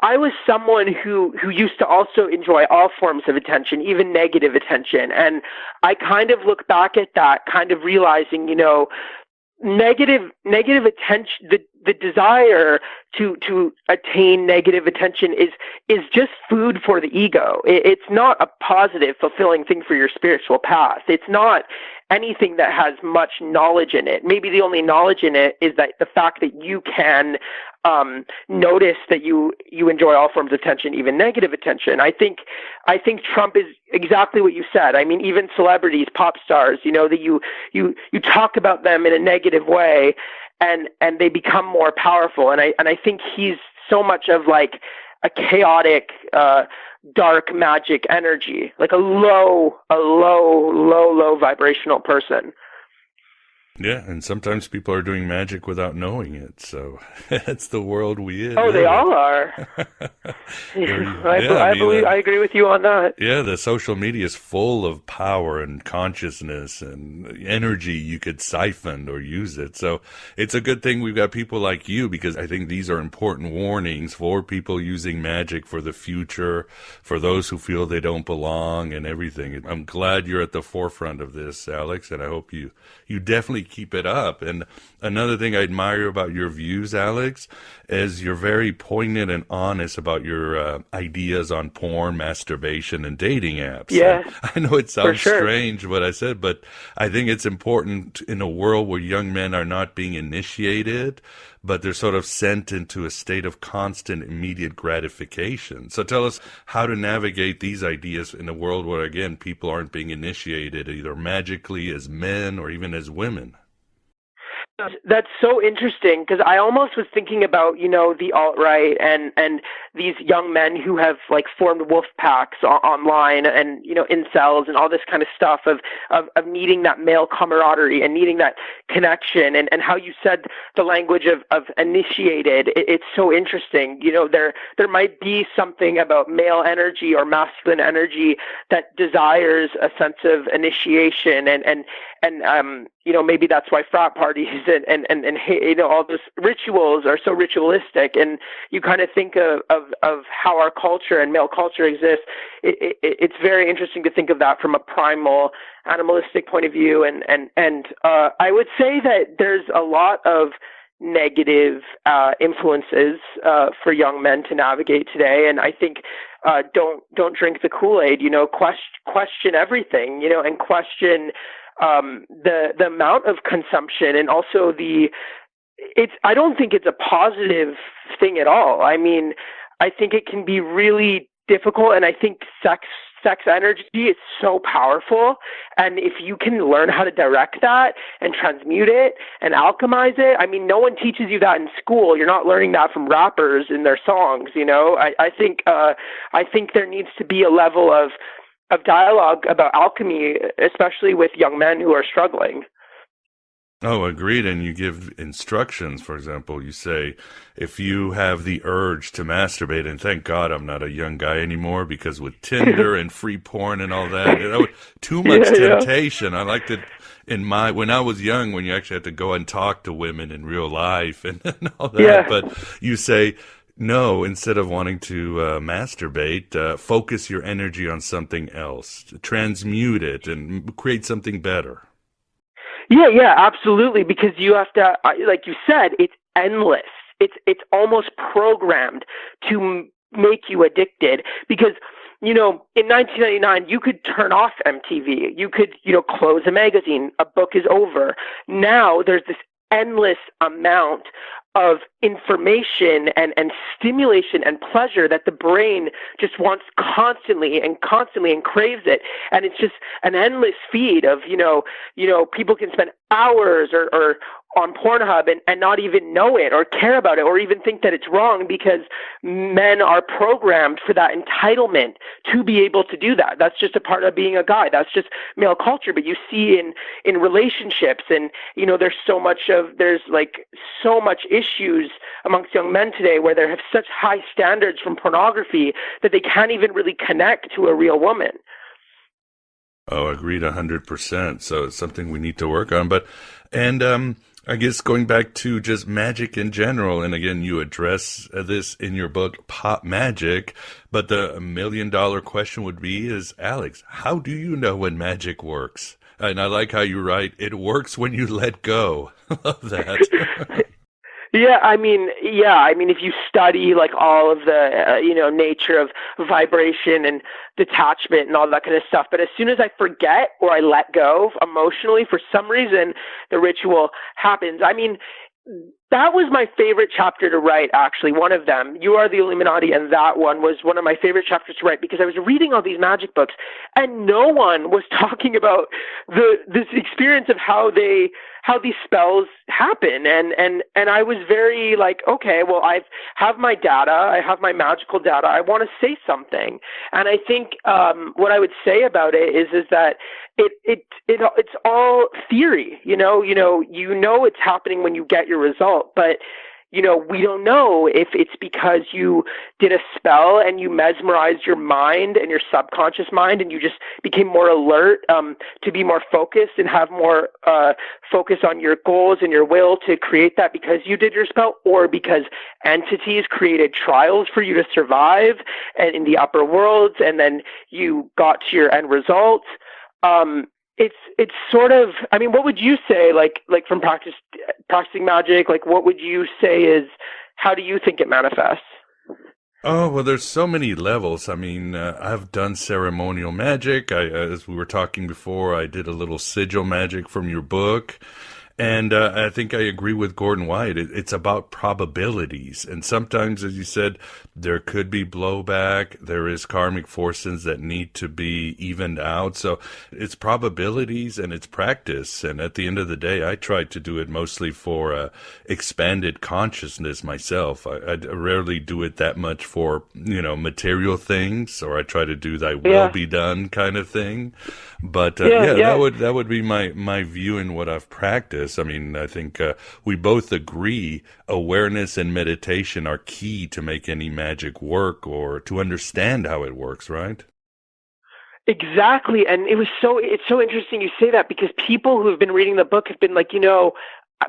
was someone who used to also enjoy all forms of attention, even negative attention. And I kind of look back at that, kind of realizing, you know, negative attention, the desire to attain negative attention is just food for the ego. It's not a positive, fulfilling thing for your spiritual path. It's not anything that has much knowledge in it. Maybe the only knowledge in it is that the fact that you can notice that you enjoy all forms of attention, even negative attention. I think Trump is exactly what you said. I mean, even celebrities, pop stars, you know, that you talk about them in a negative way, and they become more powerful. And I think he's so much of like a chaotic, dark magic energy, like a low vibrational person. Yeah, and sometimes people are doing magic without knowing it, so that's the world we in. Oh, they all are. I agree with you on that. Yeah, the social media is full of power and consciousness and energy you could siphon or use it. So it's a good thing we've got people like you, because I think these are important warnings for people using magic for the future, for those who feel they don't belong and everything. I'm glad you're at the forefront of this, Alex, and I hope you definitely keep it up. And another thing I admire about your views, Alex, is you're very poignant and honest about your ideas on porn, masturbation, and dating apps. Yeah, I know it sounds strange what I said, but I think it's important in a world where young men are not being initiated, but they're sort of sent into a state of constant immediate gratification. So tell us how to navigate these ideas in a world where, again, people aren't being initiated either magically as men or even as women. That's so interesting, because I almost was thinking about, the alt-right and these young men who have like formed wolf packs online and, incels and all this kind of stuff of needing that male camaraderie and needing that connection, and how you said the language of initiated. It's so interesting. There might be something about male energy or masculine energy that desires a sense of initiation, and maybe that's why frat parties and all those rituals are so ritualistic. And you kind of think of how our culture and male culture exists. It's very interesting to think of that from a primal, animalistic point of view. And I would say that there's a lot of negative influences for young men to navigate today. And I think don't drink the Kool-Aid. Question everything. And question the amount of consumption, and also I don't think it's a positive thing at all. I mean, I think it can be really difficult, and I think sex energy is so powerful, and if you can learn how to direct that and transmute it and alchemize it, I mean, no one teaches you that in school. You're not learning that from rappers in their songs. I think there needs to be a level of dialogue about alchemy, especially with young men who are struggling. Oh, agreed. And you give instructions. For example, you say, if you have the urge to masturbate, and thank God I'm not a young guy anymore, because with Tinder and free porn and all that, too much temptation. I liked it when I was young, when you actually had to go and talk to women in real life and all that. Yeah. But you say, no, instead of wanting to masturbate, focus your energy on something else, transmute it, and create something better. Yeah, absolutely. Because you have to, like you said, it's endless. It's almost programmed to make you addicted. Because, in 1999, you could turn off MTV. You could, close a magazine. A book is over. Now there's this endless amount of information and stimulation and pleasure that the brain just wants constantly and craves it. And it's just an endless feed of, people can spend hours or on Pornhub and not even know it or care about it or even think that it's wrong, because men are programmed for that entitlement to be able to do that. That's just a part of being a guy. That's just male culture. But you see in relationships, and there's so much issues amongst young men today where they have such high standards from pornography that they can't even really connect to a real woman. Oh, agreed 100%. So it's something we need to work on. I guess going back to just magic in general, and again, you address this in your book, Pop Magic, but the $1 million question would be, Alex, how do you know when magic works? And I like how you write, it works when you let go. I love that. Yeah, I mean, if you study like all of the, nature of vibration and detachment and all that kind of stuff, but as soon as I forget or I let go emotionally, for some reason, the ritual happens. I mean, that was my favorite chapter to write, actually, one of them. You Are the Illuminati, and that one was one of my favorite chapters to write, because I was reading all these magic books, and no one was talking about this experience of how these spells happen. And I was very like, okay, well, I have my data, I have my magical data, I want to say something. And I think what I would say about it is that it's all theory. You know it's happening when you get your result, but we don't know if it's because you did a spell and you mesmerized your mind and your subconscious mind, and you just became more alert, to be more focused and have more focus on your goals and your will to create that because you did your spell, or because entities created trials for you to survive and in the upper worlds, and then you got to your end result. It's sort of, I mean, what would you say, like from practicing magic, like what would you say is, how do you think it manifests? Oh, well, there's so many levels. I mean, I've done ceremonial magic. As we were talking before, I did a little sigil magic from your book. And I think I agree with Gordon White. It's about probabilities. And sometimes, as you said, there could be blowback. There is karmic forces that need to be evened out. So it's probabilities and it's practice. And at the end of the day, I try to do it mostly for expanded consciousness myself. I rarely do it that much for, material things, or I try to do thy will be done kind of thing. But that would be my view in what I've practiced. I mean, I think we both agree awareness and meditation are key to make any magic work or to understand how it works, right? Exactly. And it's so interesting you say that, because people who have been reading the book have been like,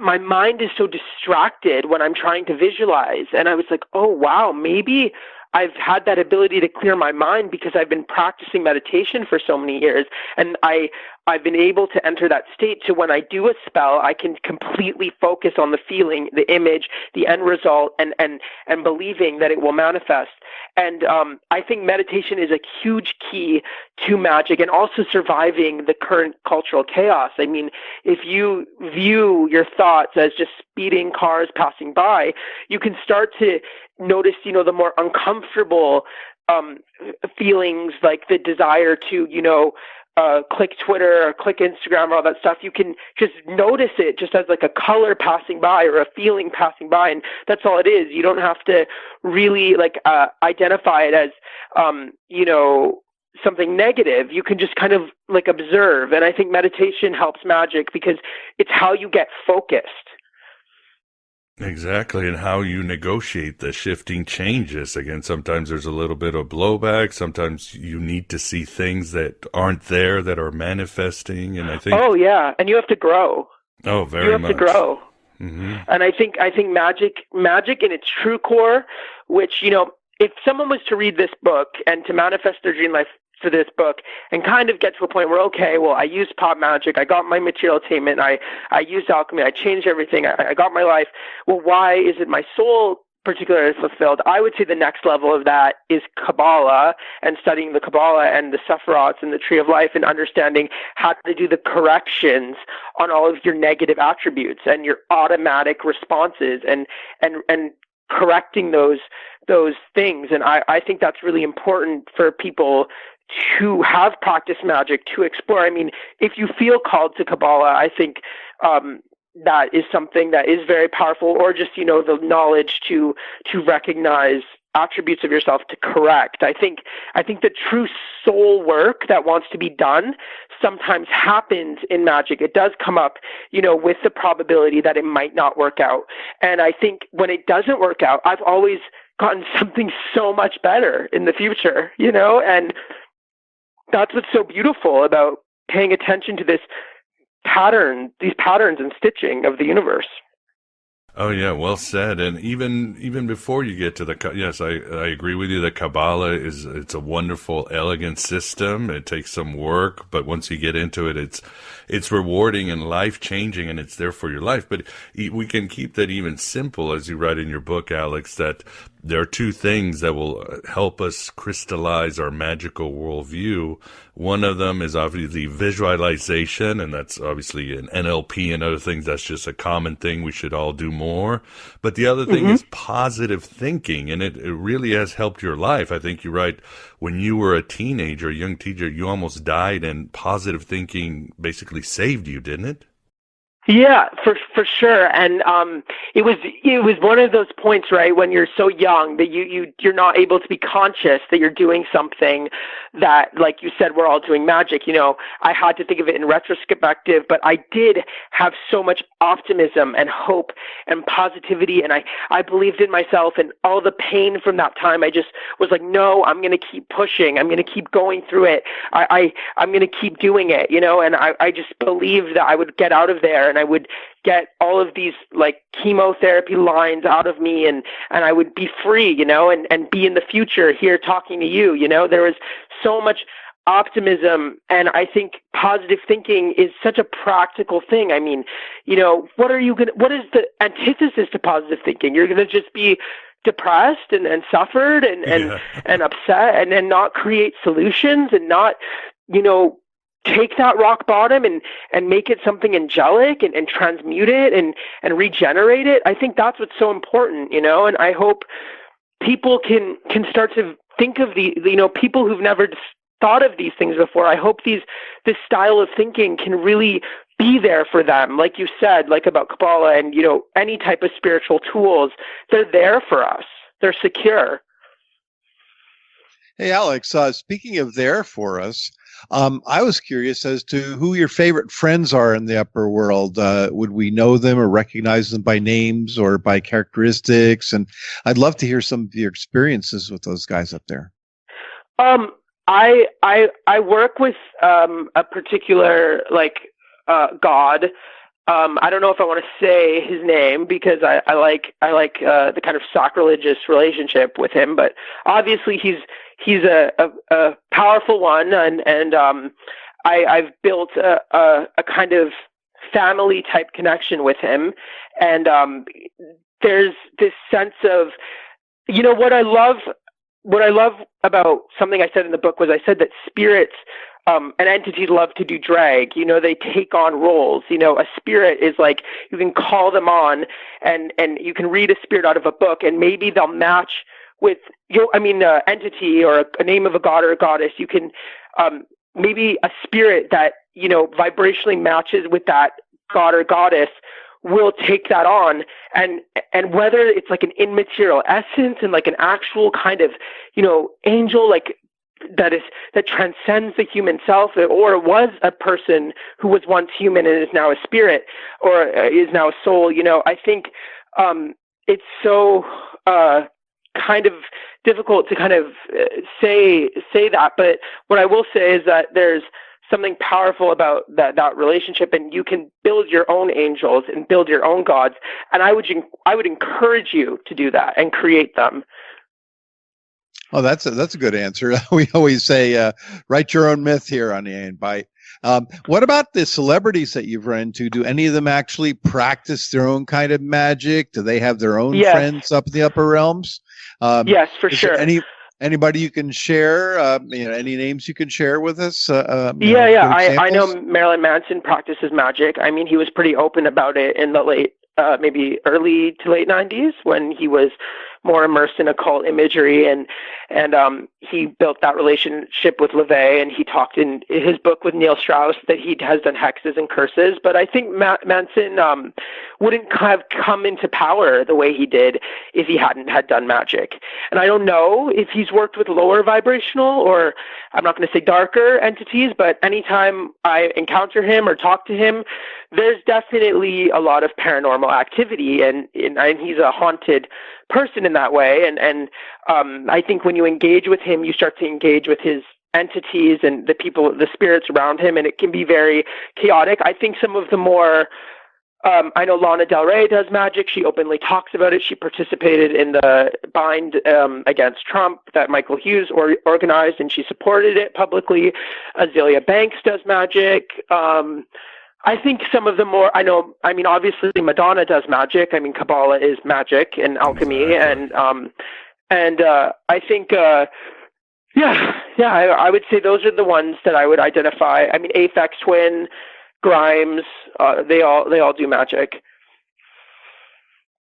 my mind is so distracted when I'm trying to visualize. And I was like, oh, wow, maybe I've had that ability to clear my mind because I've been practicing meditation for so many years. And I've been able to enter that state to when I do a spell, I can completely focus on the feeling, the image, the end result, and believing that it will manifest. And I think meditation is a huge key to magic and also surviving the current cultural chaos. I mean, if you view your thoughts as just speeding cars passing by, you can start to notice, the more uncomfortable feelings, like the desire to, click Twitter or click Instagram or all that stuff. You can just notice it just as like a color passing by or a feeling passing by, and that's all it is. You don't have to really identify it as something negative. You can just kind of observe. And I think meditation helps magic because it's how you get focused. Exactly, and how you negotiate the shifting changes. Again, sometimes there's a little bit of blowback. Sometimes you need to see things that aren't there that are manifesting, and I think... Oh, yeah, and you have to grow. Oh, very much. You have to grow. Mm-hmm. And I think magic in its true core, which, if someone was to read this book and to manifest their dream life for this book and kind of get to a point where, okay, well, I used pop magic, I got my material attainment, I used alchemy, I changed everything, I got my life. Well, why isn't my soul particularly fulfilled? I would say the next level of that is Kabbalah, and studying the Kabbalah and the Sephiroths and the Tree of Life, and understanding how to do the corrections on all of your negative attributes and your automatic responses and correcting those things. And I think that's really important for people to have practiced magic, to explore. I mean, if you feel called to Kabbalah, I think that is something that is very powerful, or just, the knowledge to recognize attributes of yourself to correct. I think the true soul work that wants to be done sometimes happens in magic. It does come up, with the probability that it might not work out. And I think when it doesn't work out, I've always gotten something so much better in the future, and that's what's so beautiful about paying attention to these patterns and stitching of the universe. Oh yeah, well said. And even before you get to yes, I agree with you that Kabbalah it's a wonderful, elegant system. It takes some work, but once you get into it, it's rewarding and life-changing, and it's there for your life. But we can keep that even simple, as you write in your book, Alex, that there are two things that will help us crystallize our magical worldview. One of them is obviously visualization, and that's obviously in NLP and other things. That's just a common thing we should all do more. But the other thing is positive thinking, and it really has helped your life. I think you're right. When you were a teenager, a young teacher, you almost died, and positive thinking basically saved you, didn't it? Yeah, for sure. And it was one of those points, right, when you're so young that you're not able to be conscious that you're doing something that, like you said, we're all doing magic. I had to think of it in retrospective, but I did have so much optimism and hope and positivity, and I believed in myself, and all the pain from that time, I just was like, no, I'm going to keep pushing. I'm going to keep going through it. I'm going to keep doing it, and I just believed that I would get out of there, and I would get all of these chemotherapy lines out of me, and I would be free, and be in the future here talking to you. There was so much optimism, and I think positive thinking is such a practical thing. I mean, what is the antithesis to positive thinking? You're going to just be depressed and suffered and upset, and then not create solutions, and not, take that rock bottom and make it something angelic and transmute it and regenerate it. I think that's what's so important, you know, and I hope people can start to think of people who've never thought of these things before. I hope this style of thinking can really be there for them. Like you said, like about Kabbalah and, you know, any type of spiritual tools, they're there for us. They're secure. Hey, Alex, speaking of there for us, I was curious as to who your favorite friends are in the upper world. Would we know them or recognize them by names or by characteristics? And I'd love to hear some of your experiences with those guys up there. I work with a particular god. I don't know if I want to say his name because I like the kind of sacrilegious relationship with him, but obviously he's a powerful one, and I've built a kind of family type connection with him, and there's this sense of, you know, what I love about something I said in the book was I said that spirits and entities love to do drag. You know, they take on roles. You know, a spirit is like, you can call them on and you can read a spirit out of a book and maybe they'll match with entity or a name of a god or a goddess. You can maybe a spirit that, you know, vibrationally matches with that god or goddess will take that on, and whether it's like an immaterial essence and like an actual kind of, you know, angel like that transcends the human self, or was a person who was once human and is now a spirit or is now a soul. You know, I think it's so kind of difficult to kind of say that, but what I will say is that there's something powerful about that relationship, and you can build your own angels and build your own gods. And I would encourage you to do that and create them. Oh, that's a good answer. We always say, write your own myth here on the Aeon Bite. What about the celebrities that you've run into? Do any of them actually practice their own kind of magic? Do they have their own friends up in the upper realms? Yes, for sure. Anybody you can share? Any names you can share with us? I know Marilyn Manson practices magic. I mean, he was pretty open about it in the late, maybe early to late 90s when he was more immersed in occult imagery, and he built that relationship with LaVey, and he talked in his book with Neil Strauss that he has done hexes and curses. But I think Manson wouldn't have come into power the way he did if he hadn't had done magic. And I don't know if he's worked with lower vibrational, or I'm not going to say darker entities, but anytime I encounter him or talk to him, there's definitely a lot of paranormal activity, and he's a haunted person in that way. And I think when you engage with him, you start to engage with his entities and the people, the spirits around him, and it can be very chaotic. I think some of the more, I know Lana Del Rey does magic. She openly talks about it. She participated in the bind against Trump that Michael Hughes organized, and she supported it publicly. Azealia Banks does magic. I think some of the more, obviously Madonna does magic. I mean, Kabbalah is magic and alchemy. And I think, I would say those are the ones that I would identify. I mean, Aphex Twin, Grimes, they all do magic.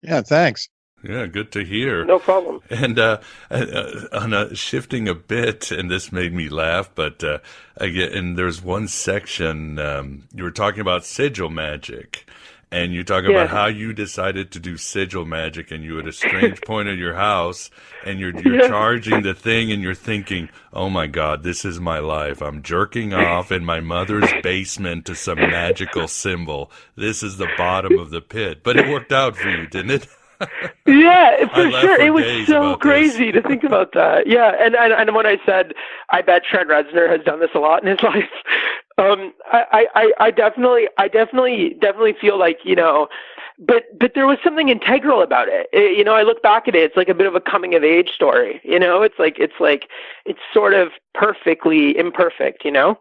Yeah, thanks. Yeah, good to hear. No problem. And on shifting a bit, and this made me laugh, but again, and there's one section you were talking about sigil magic, and you talk about how you decided to do sigil magic, and you had a strange point in your house, and you're charging the thing, and you're thinking, oh my God, this is my life. I'm jerking off in my mother's basement to some magical symbol. This is the bottom of the pit. But it worked out for you, didn't it? Yeah, for sure. It was so crazy to think about that. Yeah, and when I said, I bet Trent Reznor has done this a lot in his life, I definitely feel like, you know, but there was something integral about it. You know, I look back at it, it's like a bit of a coming of age story. You know, it's sort of perfectly imperfect. You know.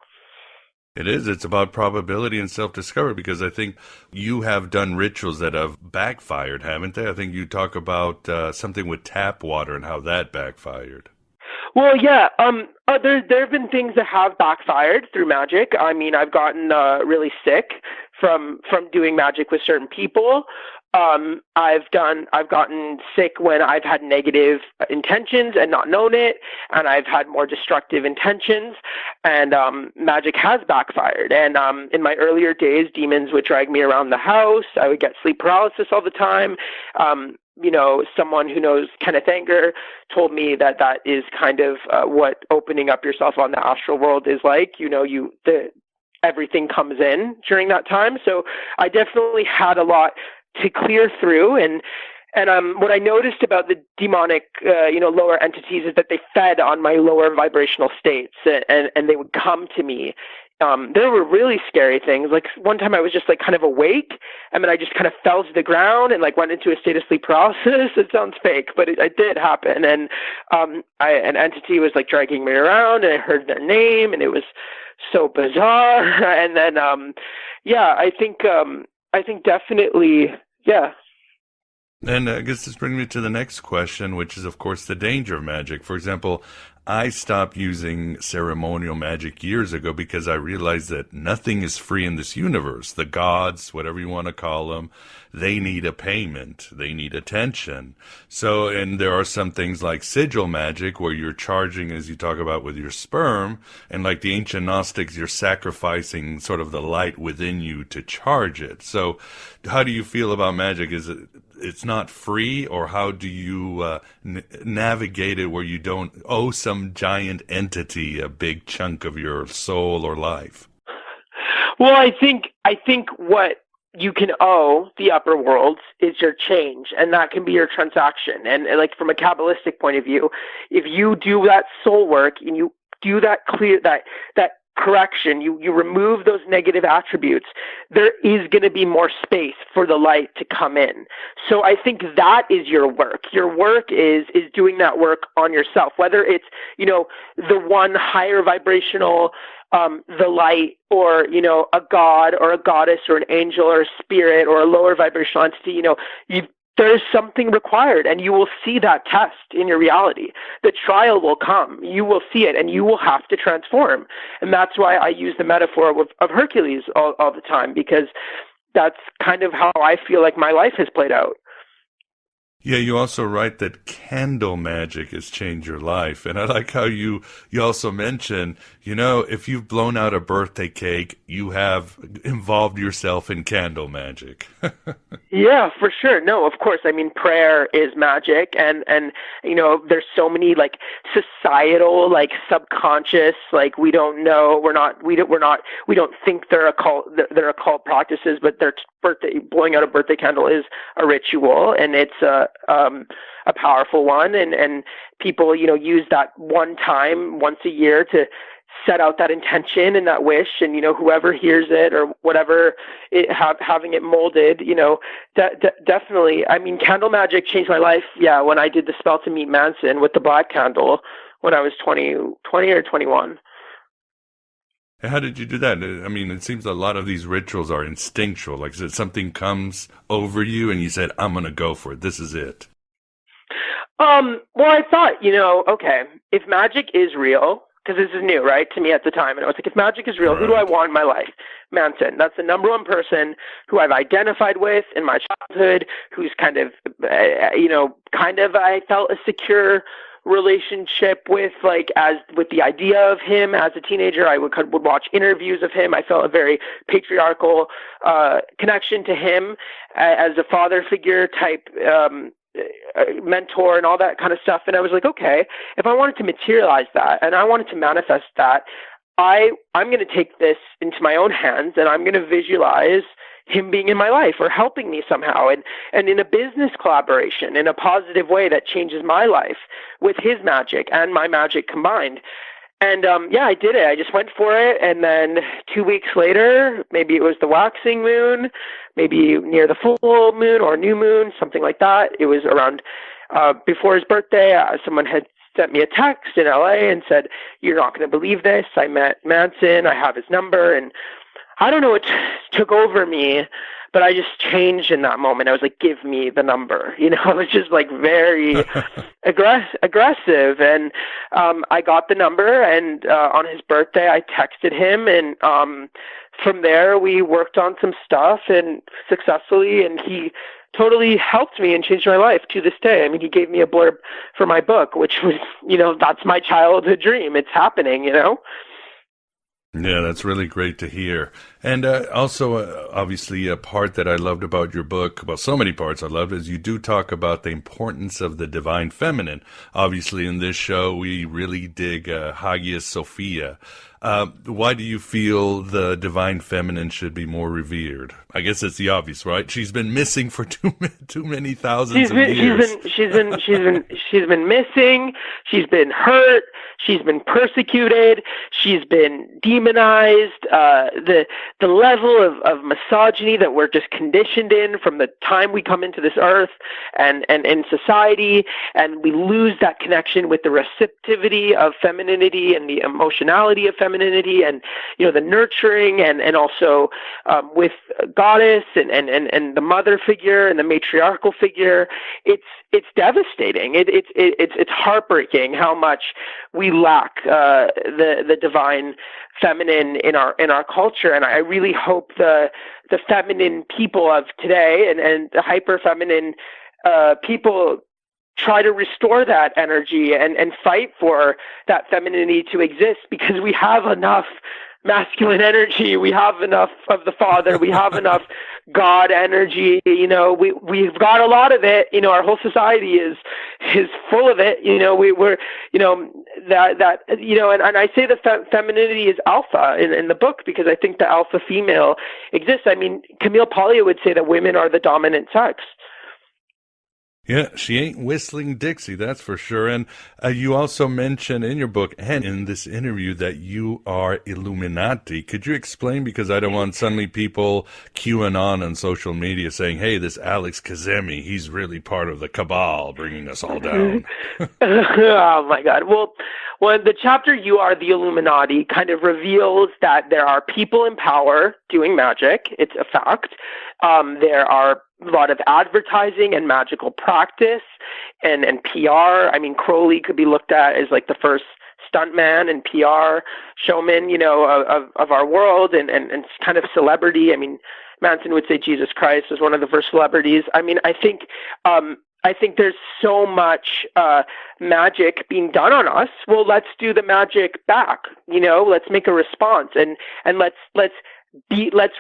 It is. It's about probability and self-discovery, because I think you have done rituals that have backfired, haven't they? I think you talk about something with tap water and how that backfired. Well, yeah. There have been things that have backfired through magic. I mean, I've gotten really sick from doing magic with certain people. I've gotten sick when I've had negative intentions and not known it, and I've had more destructive intentions, and magic has backfired. And in my earlier days, demons would drag me around the house. I would get sleep paralysis all the time. Someone who knows Kenneth Anger told me that is kind of what opening up yourself on the astral world is like. Everything comes in during that time. So I definitely had a lot to clear through, and what I noticed about the demonic, lower entities is that they fed on my lower vibrational states, and they would come to me. There were really scary things. Like one time I was just like kind of awake, and then I just kind of fell to the ground and like went into a state of sleep paralysis. It sounds fake, but it did happen. And an entity was like dragging me around, and I heard their name, and it was so bizarre. And then, I think definitely, yeah. And I guess this brings me to the next question, which is, of course, the danger of magic. For example, I stopped using ceremonial magic years ago because I realized that nothing is free in this universe. The gods, whatever you want to call them, they need a payment. They need attention. So, and there are some things like sigil magic where you're charging, as you talk about, with your sperm. And like the ancient Gnostics, you're sacrificing sort of the light within you to charge it. So how do you feel about magic? Is it's not free, or how do you navigate it where you don't owe some giant entity a big chunk of your soul or life? Well, I think what you can owe the upper worlds is your change, and that can be your transaction. And like from a Kabbalistic point of view, if you do that soul work and you do that that correction, you remove those negative attributes, there is going to be more space for the light to come in. So I think that is your work. Your work is doing that work on yourself, whether it's, the one higher vibrational, the light, or, a god or a goddess or an angel or a spirit or a lower vibrational entity, there's something required, and you will see that test in your reality. The trial will come. You will see it, and you will have to transform. And that's why I use the metaphor of Hercules all the time, because that's kind of how I feel like my life has played out. Yeah, you also write that candle magic has changed your life. And I like how you also mention, if you've blown out a birthday cake, you have involved yourself in candle magic. Yeah, for sure. No, of course. I mean, prayer is magic, and there's so many like societal, like subconscious, like we don't know, we don't think they're occult practices, but blowing out a birthday candle is a ritual, and it's a powerful one, and people use that one time once a year to set out that intention and that wish, and whoever hears it or whatever, having it molded, definitely. I mean, candle magic changed my life. Yeah, when I did the spell to meet Manson with the black candle when I was 20 or 21. How did you do that? I mean, it seems a lot of these rituals are instinctual. Like, is it something comes over you and you said, I'm going to go for it. This is it. Well, I thought, okay, if magic is real, because this is new, right, to me at the time, and I was like, if magic is real, who do I want in my life? Manson. That's the number one person who I've identified with in my childhood, who's kind of I felt a secure relationship with, like, as with the idea of him as a teenager. I would watch interviews of him. I felt a very patriarchal connection to him as a father figure type mentor and all that kind of stuff. And I was like, okay, if I wanted to materialize that and I wanted to manifest that, I'm going to take this into my own hands, and I'm going to visualize him being in my life or helping me somehow, and in a business collaboration in a positive way that changes my life with his magic and my magic combined. And I did it. I just went for it. And then 2 weeks later, maybe it was the waxing moon, maybe near the full moon or new moon, something like that. It was around before his birthday. Someone had sent me a text in LA and said, "You're not going to believe this. I met Manson. I have his number." And I don't know what took over me, but I just changed in that moment. I was like, give me the number. I was just like very aggressive. And I got the number, and on his birthday, I texted him, and from there, we worked on some stuff and successfully, and he totally helped me and changed my life to this day. I mean, he gave me a blurb for my book, which was, that's my childhood dream. It's happening, Yeah, that's really great to hear. And also, obviously, a part that I loved about your book, well, so many parts I loved, is you do talk about the importance of the divine feminine. Obviously, in this show, we really dig Hagia Sophia. Why do you feel the divine feminine should be more revered? I guess it's the obvious, right? She's been missing for too many thousands of years. She's been missing. She's been hurt. She's been persecuted. She's been demonized. The level of misogyny that we're just conditioned in from the time we come into this earth and in society, and we lose that connection with the receptivity of femininity and the emotionality of femininity, and the nurturing, and also with goddess and the mother figure and the matriarchal figure. It's devastating. It's heartbreaking how much we lack the divine feminine in our culture. And I really hope the feminine people of today and the hyper feminine people try to restore that energy and fight for that femininity to exist, because we have enough masculine energy. We have enough of the Father. We have enough God energy. We've got a lot of it. Our whole society is full of it. And I say the femininity is alpha in the book, because I think the alpha female exists. I mean, Camille Paglia would say that women are the dominant sex. Yeah, she ain't whistling Dixie, that's for sure. And you also mentioned in your book and in this interview that you are Illuminati. Could you explain? Because I don't want suddenly people queuing on social media saying, hey, this Alex Kazemi, he's really part of the cabal bringing us all down. Oh, my God. Well, the chapter You Are the Illuminati kind of reveals that there are people in power doing magic. It's a fact. There are a lot of advertising and magical practice and PR. I mean, Crowley could be looked at as like the first stuntman and PR showman, of our world and kind of celebrity. I mean, Manson would say Jesus Christ was one of the first celebrities. I mean, I think there's so much magic being done on us. Well, let's do the magic back. Let's make a response and let's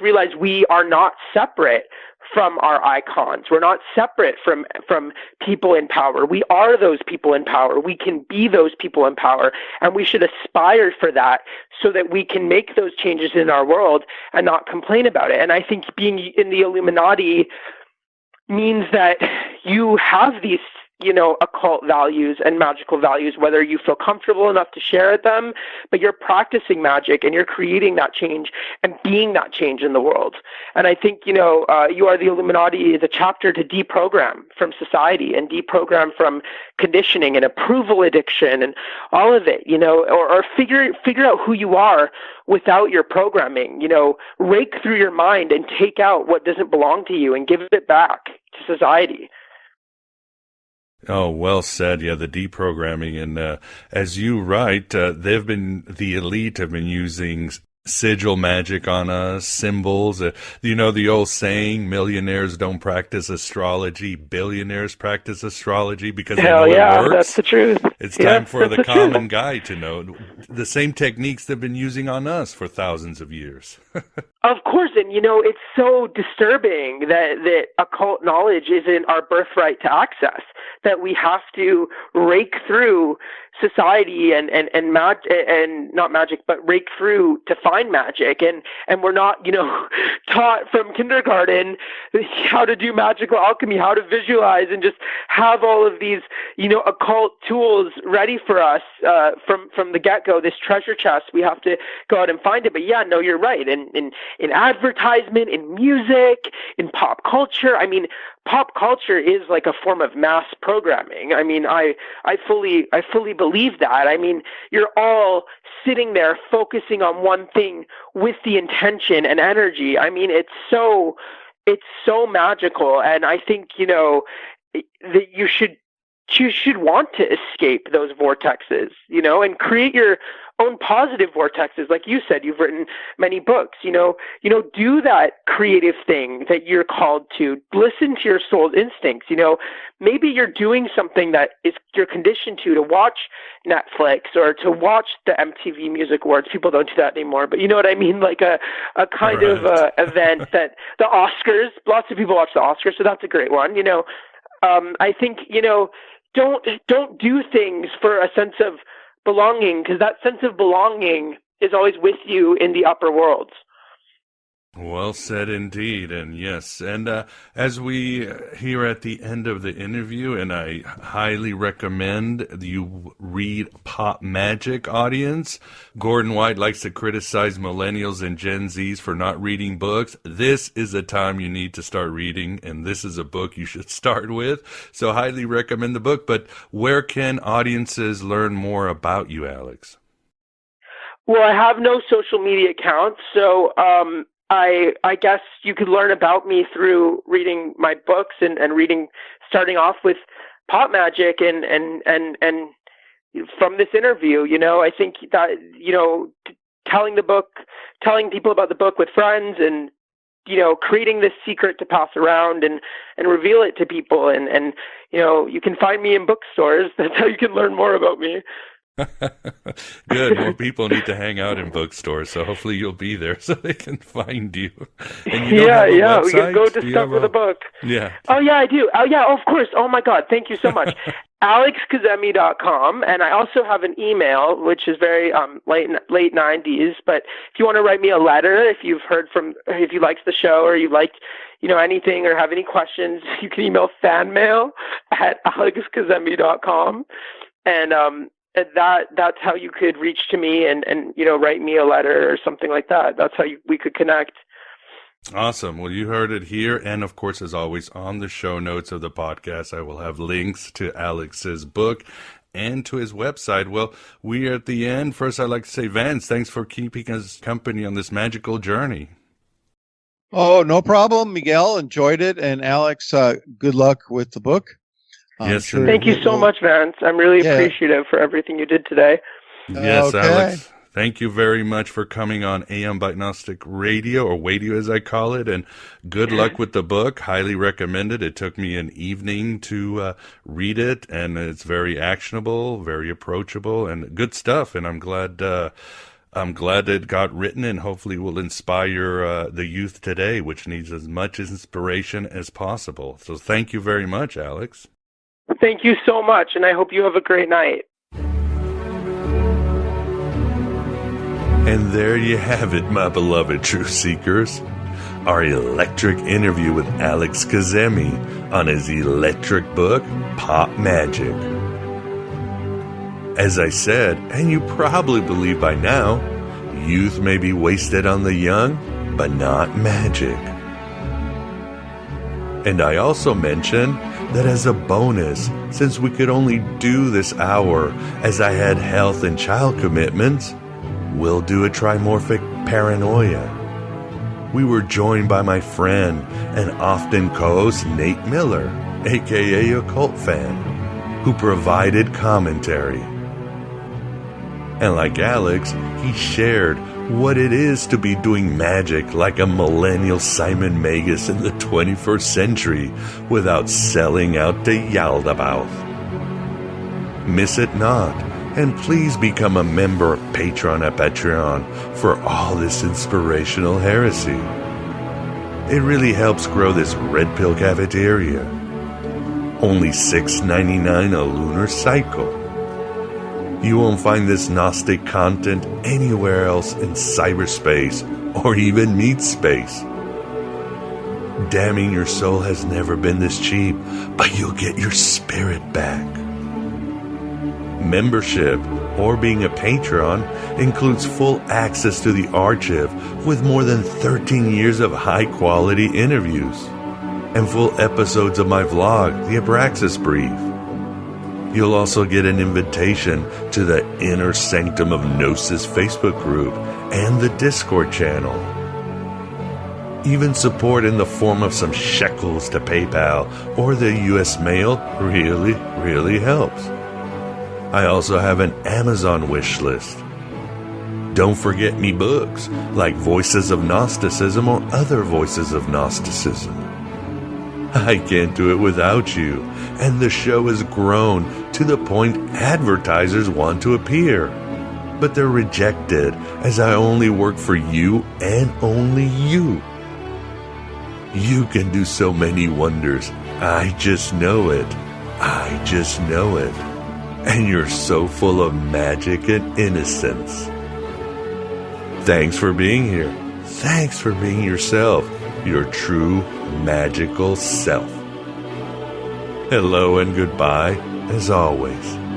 realize we are not separate from our icons. We're not separate from people in power. We are those people in power. We can be those people in power, and we should aspire for that so that we can make those changes in our world and not complain about it. And I think being in the Illuminati means that you have these occult values and magical values, whether you feel comfortable enough to share them, but you're practicing magic and you're creating that change and being that change in the world. And I think, You Are the Illuminati is a chapter to deprogram from society and deprogram from conditioning and approval addiction and all of it, or figure out who you are without your programming, rake through your mind and take out what doesn't belong to you and give it back to society. Oh, well said. Yeah, the deprogramming. And as you write, the elite have been using sigil magic on us, symbols. The old saying, millionaires don't practice astrology, billionaires practice astrology because they know it works. That's the truth. It's time for the common guy to know the same techniques they've been using on us for thousands of years. Of course, and it's so disturbing that occult knowledge isn't our birthright to access, that we have to rake through society and not magic, but rake through to find magic, and we're not taught from kindergarten how to do magical alchemy, how to visualize, and just have all of these occult tools ready for us from the get-go. This treasure chest, we have to go out and find it. But yeah, no, you're right. In advertisement, in music, in pop culture. I mean, pop culture is like a form of mass programming. I mean, I fully believe that. I mean, you're all sitting there focusing on one thing with the intention and energy. I mean, it's so it's so magical. And I think, that you should want to escape those vortexes, and create your own positive vortexes. Like you said, you've written many books, do that creative thing that you're called to. Listen to your soul's instincts. Maybe you're doing something that you're conditioned to watch Netflix or to watch the MTV Music Awards. People don't do that anymore, but you know what I mean? Like a kind of event that the Oscars, lots of people watch the Oscars, so that's a great one. I think, don't do things for a sense of belonging, because that sense of belonging is always with you in the upper worlds. Well said indeed. And yes, and as we here at the end of the interview, and I highly recommend you read Pop Magick, audience. Gordon White likes to criticize millennials and Gen Zs for not reading books. This is a time you need to start reading, and this is a book you should start with. So highly recommend the book. But where can audiences learn more about you, Alex? Well, I have no social media accounts, so I guess you could learn about me through reading my books and starting off with Pop Magick and from this interview. I think that, telling people about the book with friends and, creating this secret to pass around and reveal it to people. And you can find me in bookstores. That's how you can learn more about me. Good. More people need to hang out in bookstores, so hopefully you'll be there so they can find you. And you yeah. We can go discover the book. Yeah. Oh yeah, I do. Oh yeah, of course. Oh my God, thank you so much. AlexKazemi.com, and I also have an email which is very late 90s. But if you want to write me a letter, if you liked the show or you liked anything or have any questions, you can email fanmail@AlexKazemi.com, and that's how you could reach to me and write me a letter or something like that. That's how we could connect. Awesome. Well, you heard it here. And of course, as always, on the show notes of the podcast, I will have links to Alex's book and to his website. Well, we are at the end. First, I'd like to say, Vance, thanks for keeping us company on this magical journey. Oh, no problem, Miguel. Enjoyed it. And Alex, good luck with the book. Yes, sure. Thank you so much, Vance. I'm really appreciative for everything you did today. Yes, okay. Alex, thank you very much for coming on AM Gnostic Radio, or Wadio as I call it, and good luck with the book. Highly recommend it. It took me an evening to read it, and it's very actionable, very approachable, and good stuff, and I'm glad it got written, and hopefully will inspire the youth today, which needs as much inspiration as possible. So thank you very much, Alex. Thank you so much, and I hope you have a great night. And there you have it, my beloved truth seekers. Our electric interview with Alex Kazemi on his electric book, Pop Magick. As I said, and you probably believe by now, youth may be wasted on the young, but not magic. And I also mentioned that as a bonus, since we could only do this hour as I had health and child commitments, we'll do a trimorphic paranoia. We were joined by my friend and often co-host Nate Miller, aka Occult Fan, who provided commentary. And like Alex, he shared what it is to be doing magic like a millennial Simon Magus in the 21st century without selling out to Yaldabaoth. Miss it not, and please become a member of Patreon at Patreon for all this inspirational heresy. It really helps grow this Red Pill cafeteria. Only $6.99 a lunar cycle. You won't find this Gnostic content anywhere else in cyberspace or even meat space. Damning your soul has never been this cheap, but you'll get your spirit back. Membership, or being a patron, includes full access to the archive with more than 13 years of high-quality interviews, and full episodes of my vlog, The Abraxas Brief. You'll also get an invitation to the Inner Sanctum of Gnosis Facebook group and the Discord channel. Even support in the form of some shekels to PayPal or the US mail really helps. I also have an Amazon wish list. Don't forget me books, like Voices of Gnosticism or Other Voices of Gnosticism. I can't do it without you, and the show has grown to the point advertisers want to appear. But they're rejected, as I only work for you and only you. You can do so many wonders. I just know it. I just know it. And you're so full of magic and innocence. Thanks for being here. Thanks for being yourself, your true magical self. Hello and goodbye, as always.